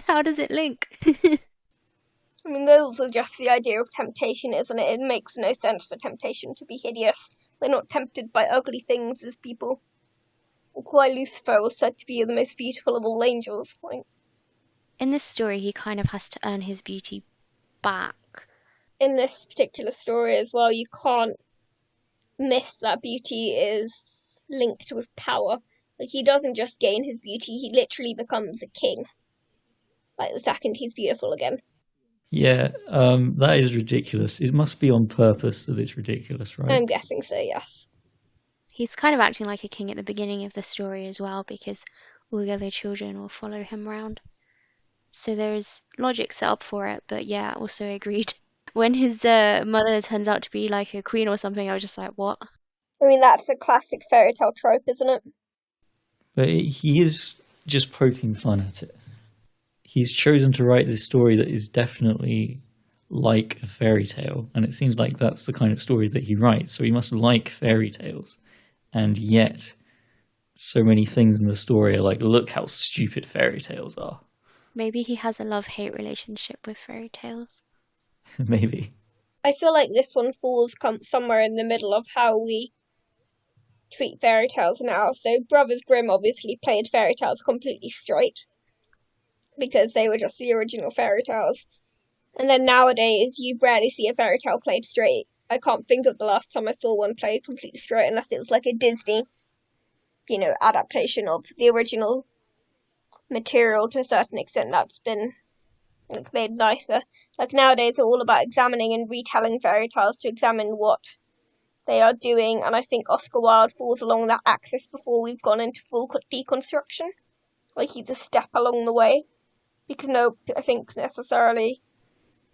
Speaker 3: how does it link?
Speaker 2: I mean, there's also just the idea of temptation, isn't it? It makes no sense for temptation to be hideous. We're not tempted by ugly things as people. Why Lucifer was said to be the most beautiful of all angels.
Speaker 3: In this story, he kind of has to earn his beauty back.
Speaker 2: In this particular story as well, you can't miss that beauty is linked with power. Like, he doesn't just gain his beauty, he literally becomes a king. Like, the second he's beautiful again.
Speaker 1: Yeah, that is ridiculous. It must be on purpose that it's ridiculous, right?
Speaker 2: I'm guessing so, yes.
Speaker 3: He's kind of acting like a king at the beginning of the story as well, because all the other children will follow him around. So there's logic set up for it, but yeah, also agreed. When his mother turns out to be like a queen or something, I was just like, what?
Speaker 2: I mean, that's a classic fairy tale trope, isn't it?
Speaker 1: But he is just poking fun at it. He's chosen to write this story that is definitely like a fairy tale, and it seems like that's the kind of story that he writes, so he must like fairy tales. And yet, so many things in the story are like, look how stupid fairy tales are.
Speaker 3: Maybe he has a love-hate relationship with fairy tales.
Speaker 1: Maybe.
Speaker 2: I feel like this one falls somewhere in the middle of how we treat fairy tales now. So Brothers Grimm obviously played fairy tales completely straight, because they were just the original fairy tales. And then nowadays, you rarely see a fairy tale played straight. I can't think of the last time I saw one played completely straight, unless it was like a Disney, adaptation of the original material to a certain extent that's been made nicer. Like, nowadays, it's all about examining and retelling fairy tales to examine what they are doing, and I think Oscar Wilde falls along that axis before we've gone into full deconstruction. Like, he's a step along the way. Because I think necessarily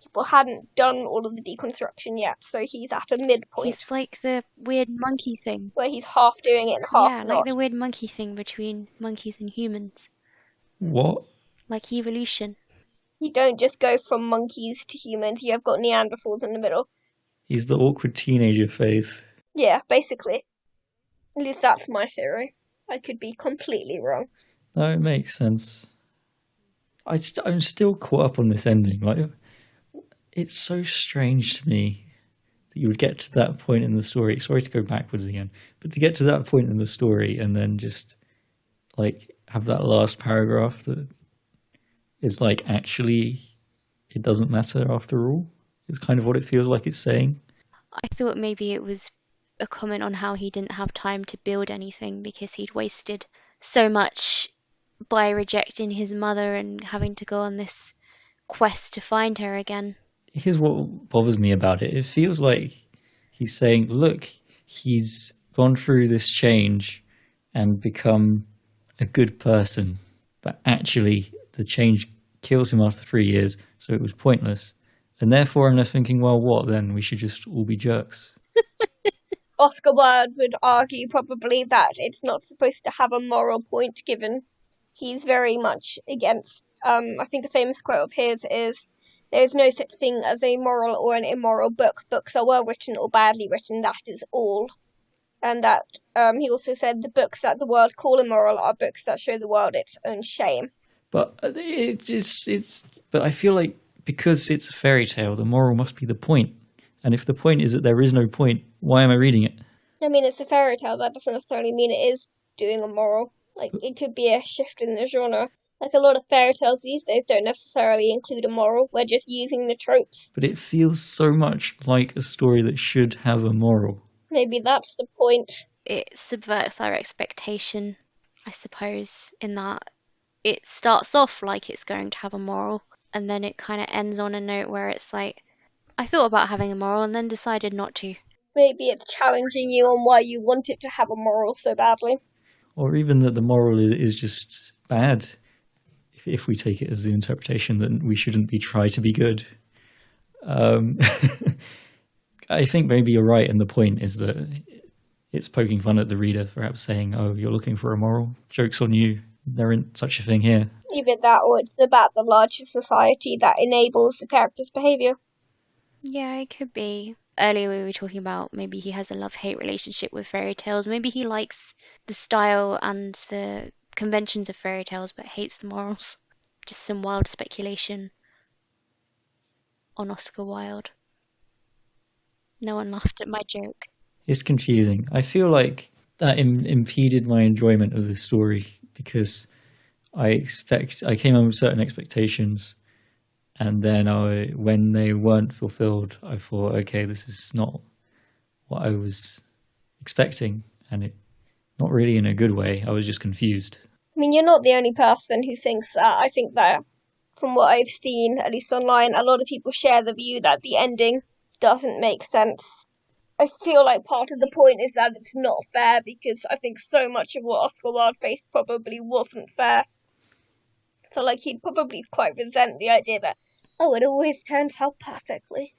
Speaker 2: people hadn't done all of the deconstruction yet, so he's at a midpoint.
Speaker 3: He's like the weird monkey thing.
Speaker 2: Where he's half doing it and half
Speaker 3: not. Yeah, like the weird monkey thing between monkeys and humans.
Speaker 1: What?
Speaker 3: Like evolution.
Speaker 2: You don't just go from monkeys to humans, you have got Neanderthals in the middle.
Speaker 1: He's the awkward teenager phase.
Speaker 2: Yeah, basically. At least that's my theory. I could be completely wrong.
Speaker 1: No, it makes sense. I'm still caught up on this ending. Like, it's so strange to me that you would get to that point in the story. Sorry to go backwards again, but to get to that point in the story and then just like have that last paragraph that is like, actually, it doesn't matter after all. It's kind of what it feels like it's saying.
Speaker 3: I thought maybe it was a comment on how he didn't have time to build anything because he'd wasted so much by rejecting his mother and having to go on this quest to find her again.
Speaker 1: Here's what bothers me about it. It feels like he's saying, look, he's gone through this change and become a good person, but actually the change kills him after 3 years, so it was pointless. And therefore I'm left thinking, well, what then? We should just all be jerks.
Speaker 2: Oscar Wilde would argue probably that it's not supposed to have a moral point, given he's very much against, I think a famous quote of his is, there is no such thing as a moral or an immoral book. Books are well written or badly written, that is all. And that he also said the books that the world call immoral are books that show the world its own shame.
Speaker 1: But but I feel like because it's a fairy tale, the moral must be the point. And if the point is that there is no point, why am I reading it?
Speaker 2: I mean, it's a fairy tale. That doesn't necessarily mean it is doing a moral. Like, it could be a shift in the genre. Like, a lot of fairy tales these days don't necessarily include a moral. We're just using the tropes.
Speaker 1: But it feels so much like a story that should have a moral.
Speaker 2: Maybe that's the point.
Speaker 3: It subverts our expectation, I suppose, in that it starts off like it's going to have a moral, and then it kind of ends on a note where it's like, I thought about having a moral and then decided not to.
Speaker 2: Maybe it's challenging you on why you want it to have a moral so badly.
Speaker 1: Or even that the moral is just bad, if we take it as the interpretation that we shouldn't be try to be good. Um, I think maybe you're right, and the point is that it's poking fun at the reader, perhaps saying, "Oh, you're looking for a moral. Joke's on you. There isn't such a thing here."
Speaker 2: Either that or it's about the larger society that enables the character's behaviour.
Speaker 3: Yeah, it could be. Earlier we were talking about maybe he has a love-hate relationship with fairy tales. Maybe he likes the style and the conventions of fairy tales but hates the morals. Just some wild speculation on Oscar Wilde. No one laughed at my joke.
Speaker 1: It's confusing. I feel like that impeded my enjoyment of the story because I came in with certain expectations, and then when they weren't fulfilled, I thought, okay, this is not what I was expecting, and it not really in a good way. I was just confused.
Speaker 2: I mean, you're not the only person who thinks that. I think that from what I've seen, at least online, a lot of people share the view that the ending doesn't make sense. I feel like part of the point is that it's not fair because I think so much of what Oscar Wilde faced probably wasn't fair. So, like, he'd probably quite resent the idea that, oh, it always turns out perfectly.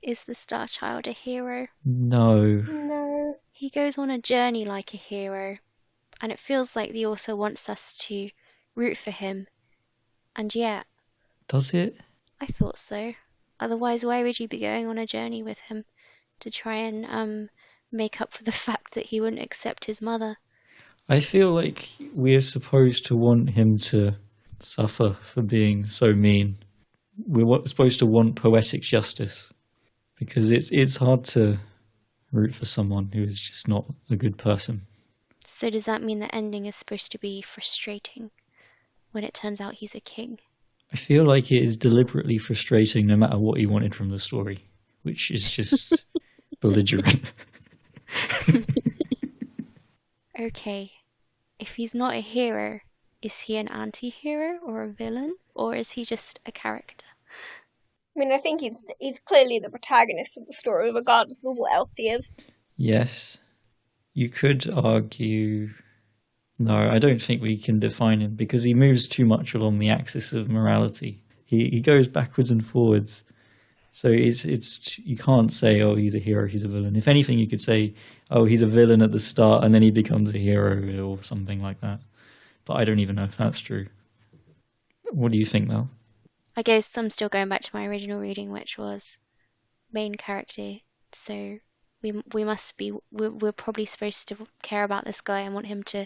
Speaker 3: Is the Star Child a hero?
Speaker 1: No.
Speaker 2: No.
Speaker 3: He goes on a journey like a hero, and it feels like the author wants us to root for him. And yet,
Speaker 1: Does it?
Speaker 3: I thought so. Otherwise, why would you be going on a journey with him to try and make up for the fact that he wouldn't accept his mother?
Speaker 1: I feel like we're supposed to want him to suffer for being so mean. We're supposed to want poetic justice because it's hard to root for someone who is just not a good person.
Speaker 3: So does that mean the ending is supposed to be frustrating when it turns out he's a king?
Speaker 1: I feel like it is deliberately frustrating no matter what he wanted from the story, which is just belligerent.
Speaker 3: Okay, if he's not a hero, is he an anti-hero or a villain? Or is he just a character?
Speaker 2: I mean, I think he's clearly the protagonist of the story, regardless of what else he is.
Speaker 1: Yes. You could argue... No, I don't think we can define him because he moves too much along the axis of morality. He goes backwards and forwards. So it's you can't say, oh, he's a hero, he's a villain. If anything, you could say, oh, he's a villain at the start and then he becomes a hero or something like that. But I don't even know if that's true. What do you think, Mel?
Speaker 3: I guess I'm still going back to my original reading, which was main character. So we're probably supposed to care about this guy and want him to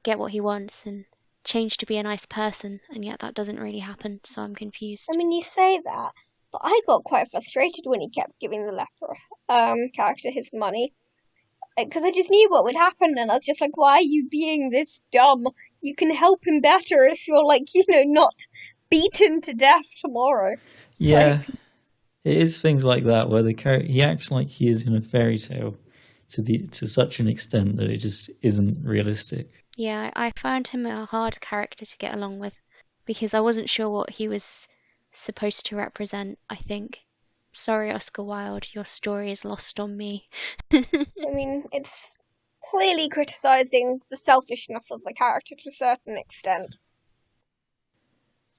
Speaker 3: get what he wants and change to be a nice person, and yet that doesn't really happen, so I'm confused.
Speaker 2: I mean, you say that, but I got quite frustrated when he kept giving the leper character his money. Because I just knew what would happen, and I was just like, why are you being this dumb? You can help him better if you're, like, not beaten to death tomorrow.
Speaker 1: Yeah, it is things like that where the character, he acts like he is in a fairy tale to such an extent that it just isn't realistic.
Speaker 3: Yeah, I found him a hard character to get along with because I wasn't sure what he was supposed to represent, I think. Sorry, Oscar Wilde, your story is lost on me.
Speaker 2: I mean, it's clearly criticising the selfishness of the character to a certain extent.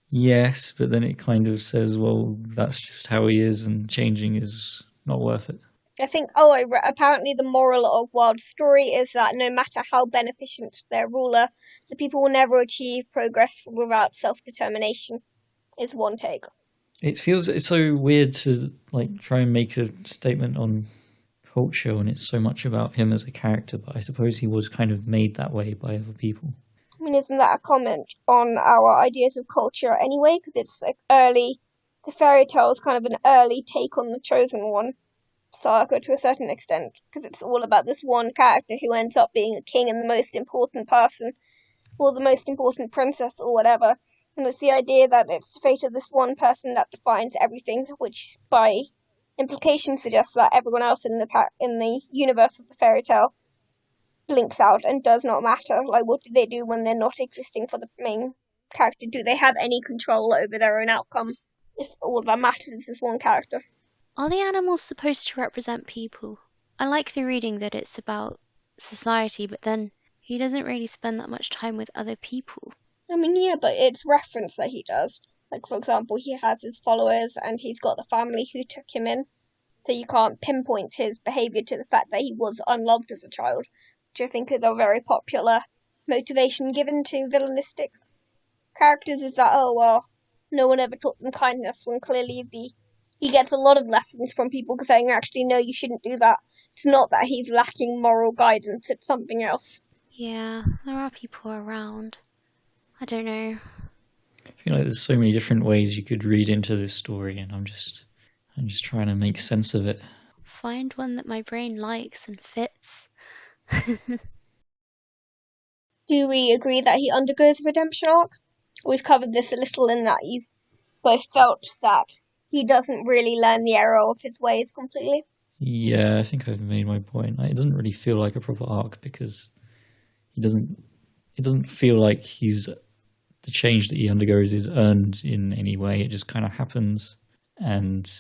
Speaker 1: Yes, but then it kind of says, well, that's just how he is and changing is not worth it.
Speaker 2: I think, apparently the moral of Wilde's story is that no matter how beneficent their ruler, the people will never achieve progress without self-determination, is one take.
Speaker 1: It feels it's so weird to try and make a statement on culture when it's so much about him as a character, but I suppose he was kind of made that way by other people.
Speaker 2: I mean, isn't that a comment on our ideas of culture anyway? Because it's the fairy tale is kind of an early take on the Chosen One saga to a certain extent, because it's all about this one character who ends up being a king and the most important person, or the most important princess, or whatever. And it's the idea that it's the fate of this one person that defines everything, which by implication suggests that everyone else in the universe of the fairy tale blinks out and does not matter. Like, what do they do when they're not existing for the main character? Do they have any control over their own outcome if all that matters is one character?
Speaker 3: Are the animals supposed to represent people? I like the reading that it's about society, but then he doesn't really spend that much time with other people.
Speaker 2: I mean, yeah, but it's referenced that he does. Like, for example, he has his followers and he's got the family who took him in. So you can't pinpoint his behaviour to the fact that he was unloved as a child, which I think is a very popular motivation given to villainistic characters, is that, oh, well, no one ever taught them kindness, when clearly he gets a lot of lessons from people saying, actually, no, you shouldn't do that. It's not that he's lacking moral guidance, it's something else.
Speaker 3: Yeah, there are people around. I don't know.
Speaker 1: I feel like there's so many different ways you could read into this story, and I'm just trying to make sense of it.
Speaker 3: Find one that my brain likes and fits.
Speaker 2: Do we agree that he undergoes a redemption arc? We've covered this a little in that you both felt that he doesn't really learn the error of his ways completely.
Speaker 1: Yeah, I think I've made my point. It doesn't really feel like a proper arc because it doesn't feel like the change that he undergoes is earned in any way. It just kind of happens. And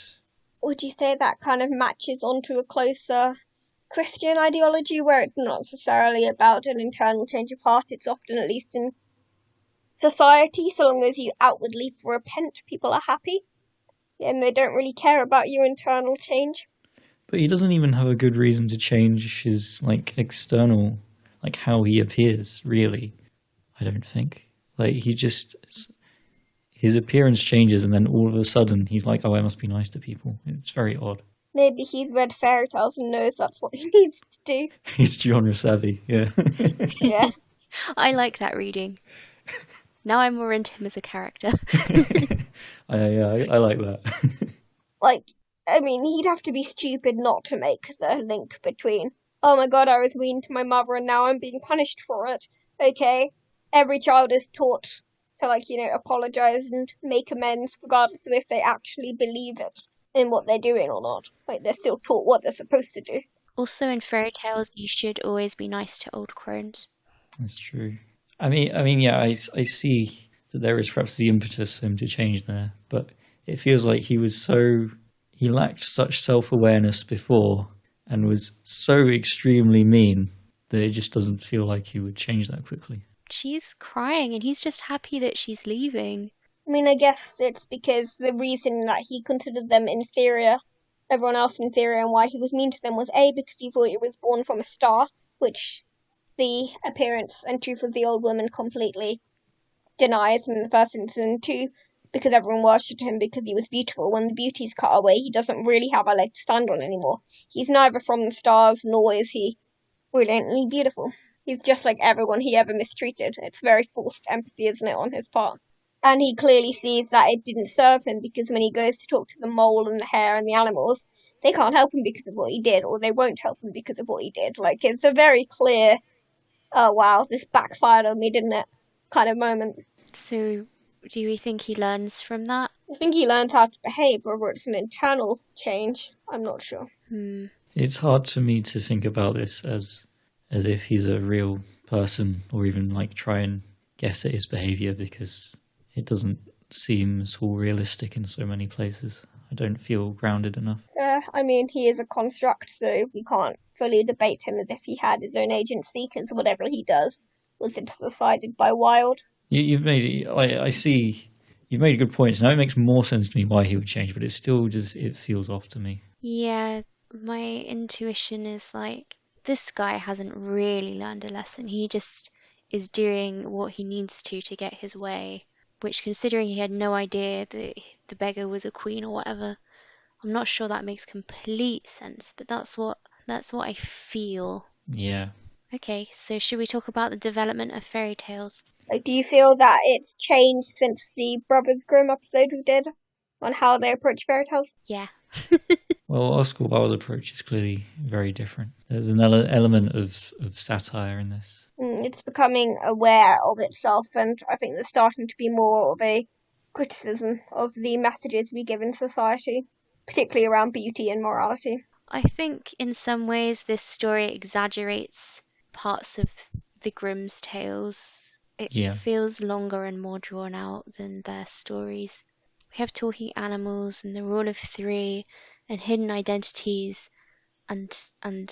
Speaker 2: would you say that kind of matches onto a closer Christian ideology where it's not necessarily about an internal change of heart, it's often, at least in society, so long as you outwardly repent, people are happy and they don't really care about your internal change?
Speaker 1: But he doesn't even have a good reason to change his external, how he appears, really. I don't think. His appearance changes and then all of a sudden he's like, oh, I must be nice to people. It's very odd.
Speaker 2: Maybe he's read fairy tales and knows that's what he needs to do.
Speaker 1: He's genre savvy, yeah.
Speaker 2: Yeah.
Speaker 3: I like that reading. Now I'm more into him as a character.
Speaker 1: I like that.
Speaker 2: He'd have to be stupid not to make the link between, oh my god, I was mean to my mother and now I'm being punished for it. Okay, every child is taught to, apologize and make amends regardless of if they actually believe it in what they're doing or not. They're still taught what they're supposed to do.
Speaker 3: Also, in fairy tales, you should always be nice to old crones.
Speaker 1: That's true. I mean, yeah, I see that there is perhaps the impetus for him to change there, but it feels like he lacked such self-awareness before and was so extremely mean that it just doesn't feel like he would change that quickly.
Speaker 3: She's crying and he's just happy that she's leaving.
Speaker 2: I guess it's because the reason that he considered them inferior, everyone else inferior, and why he was mean to them was A, because he thought it was born from a star, which the appearance and truth of the old woman completely denies in the first instance, and 2, because everyone worshipped him because he was beautiful. When the beauty's cut away, he doesn't really have a leg to stand on anymore. He's neither from the stars, nor is he brilliantly beautiful. He's just like everyone he ever mistreated. It's very forced empathy, isn't it, on his part? And he clearly sees that it didn't serve him, because when he goes to talk to the mole and the hare and the animals, they can't help him because of what he did, or they won't help him because of what he did. It's a very clear, oh wow, this backfired on me, didn't it, kind of moment.
Speaker 3: So, do we think he learns from that?
Speaker 2: I think he learns how to behave, whether it's an internal change, I'm not sure.
Speaker 1: It's hard for me to think about this as if he's a real person, or even try and guess at his behaviour, because it doesn't seem at all realistic in so many places. I don't feel grounded enough.
Speaker 2: He is a construct, so we can't fully debate him as if he had his own agency, because whatever he does was decided by Wilde.
Speaker 1: You've made I see. You've made a good point. Now it makes more sense to me why he would change, but it still it feels off to me.
Speaker 3: Yeah, my intuition is this guy hasn't really learned a lesson. He just is doing what he needs to get his way, which, considering he had no idea that the beggar was a queen or whatever, I'm not sure that makes complete sense, but that's what I feel.
Speaker 1: Yeah.
Speaker 3: Okay, so should we talk about the development of fairy tales?
Speaker 2: Do you feel that it's changed since the Brothers Grimm episode we did on how they approach fairy tales?
Speaker 3: Yeah.
Speaker 1: Well, Oscar Wilde's approach is clearly very different. There's an element of satire in this.
Speaker 2: It's becoming aware of itself, and I think there's starting to be more of a criticism of the messages we give in society, particularly around beauty and morality.
Speaker 3: I think in some ways this story exaggerates parts of the Grimm's tales. It feels longer and more drawn out than their stories. We have talking animals and the rule of 3 and hidden identities, and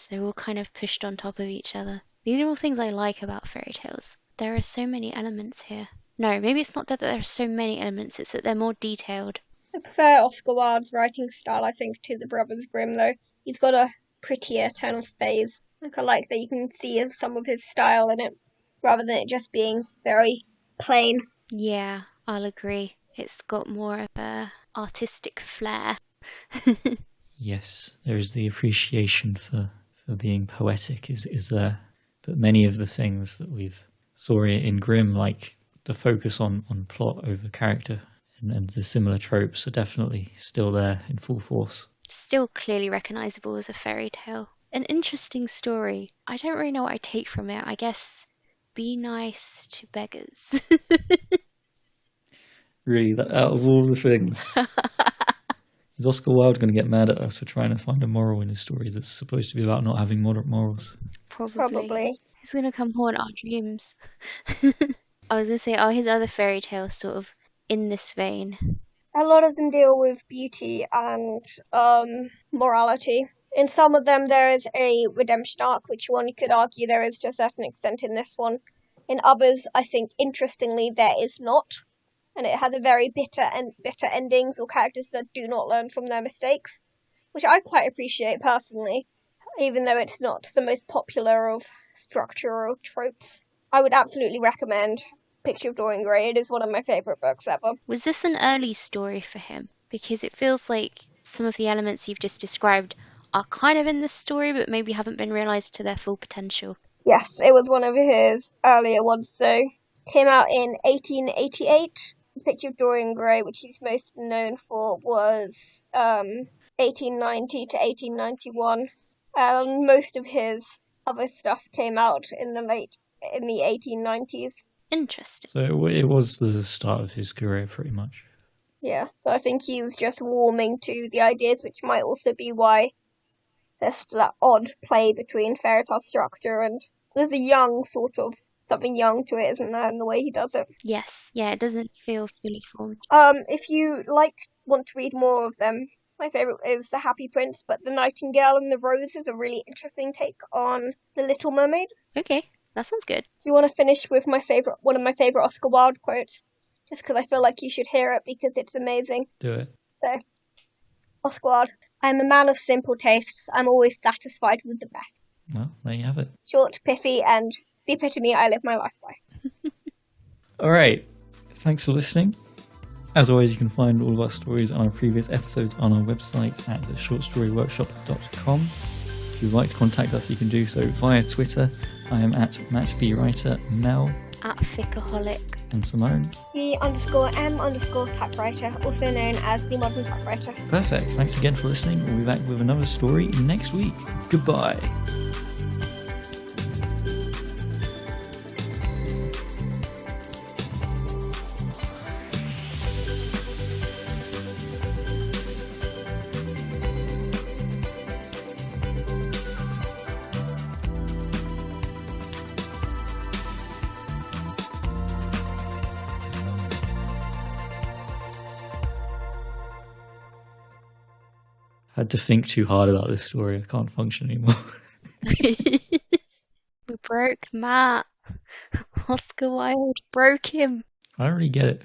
Speaker 3: they're all kind of pushed on top of each other. These are all things I like about fairy tales. There are so many elements here. No, maybe it's not that there are so many elements, it's that they're more detailed.
Speaker 2: I prefer Oscar Wilde's writing style, I think, to the Brothers Grimm, though. He's got a prettier tonal phase. Like, I like that you can see some of his style in it, rather than it just being very plain.
Speaker 3: Yeah, I'll agree. It's got more of a artistic flair.
Speaker 1: Yes, there is the appreciation for being poetic is there. But many of the things that we've saw in Grimm, like the focus on plot over character and the similar tropes, are definitely still there in full force.
Speaker 3: Still clearly recognisable as a fairy tale. An interesting story. I don't really know what I take from it. I guess be nice to beggars.
Speaker 1: Really, out of all the things, is Oscar Wilde going to get mad at us for trying to find a moral in his story that's supposed to be about not having morals?
Speaker 3: Probably. He's going to come haunt our dreams. I was going to say, are his other fairy tales sort of in this vein?
Speaker 2: A lot of them deal with beauty and morality. In some of them, there is a redemption arc, which one could argue there is to a certain extent in this one. In others, I think, interestingly, there is not. And it has a very bitter endings, or characters that do not learn from their mistakes, which I quite appreciate personally, even though it's not the most popular of structural tropes. I would absolutely recommend Picture of Dorian Gray. It is one of my favourite books ever.
Speaker 3: Was this an early story for him? Because it feels like some of the elements you've just described are kind of in this story, but maybe haven't been realised to their full potential.
Speaker 2: Yes, it was one of his earlier ones, so came out in 1888. Picture of Dorian Gray, which he's most known for, was 1890 to 1891. Most of his other stuff came out in the 1890s.
Speaker 3: Interesting.
Speaker 1: So it was the start of his career, pretty much.
Speaker 2: Yeah, so I think he was just warming to the ideas, which might also be why there's that odd play between fairy tale structure and there's a young sort of something young to it, isn't there, in the way he does it?
Speaker 3: Yes, yeah, it doesn't feel fully formed.
Speaker 2: If you want to read more of them, my favourite is The Happy Prince, but The Nightingale and the Rose is a really interesting take on The Little Mermaid.
Speaker 3: Okay, that sounds good.
Speaker 2: Do you want to finish with one of my favourite Oscar Wilde quotes? Just because I feel like you should hear it because it's amazing.
Speaker 1: Do it.
Speaker 2: So, Oscar Wilde, I am a man of simple tastes. I'm always satisfied with the best.
Speaker 1: Well, there you have it.
Speaker 2: Short, pithy, and the epitome I live my life by.
Speaker 1: All right. Thanks for listening. As always, you can find all of our stories and our previous episodes on our website at theshortstoryworkshop.com. If you'd like to contact us, you can do so via Twitter. I am at MattBWriter, Mel
Speaker 3: At Ficaholic.
Speaker 1: and Simone.
Speaker 2: The_M_typewriter, also known as the modern typewriter.
Speaker 1: Perfect. Thanks again for listening. We'll be back with another story next week. Goodbye. I had to think too hard about this story. I can't function anymore.
Speaker 3: We broke Matt. Oscar Wilde broke him.
Speaker 1: I don't really get it.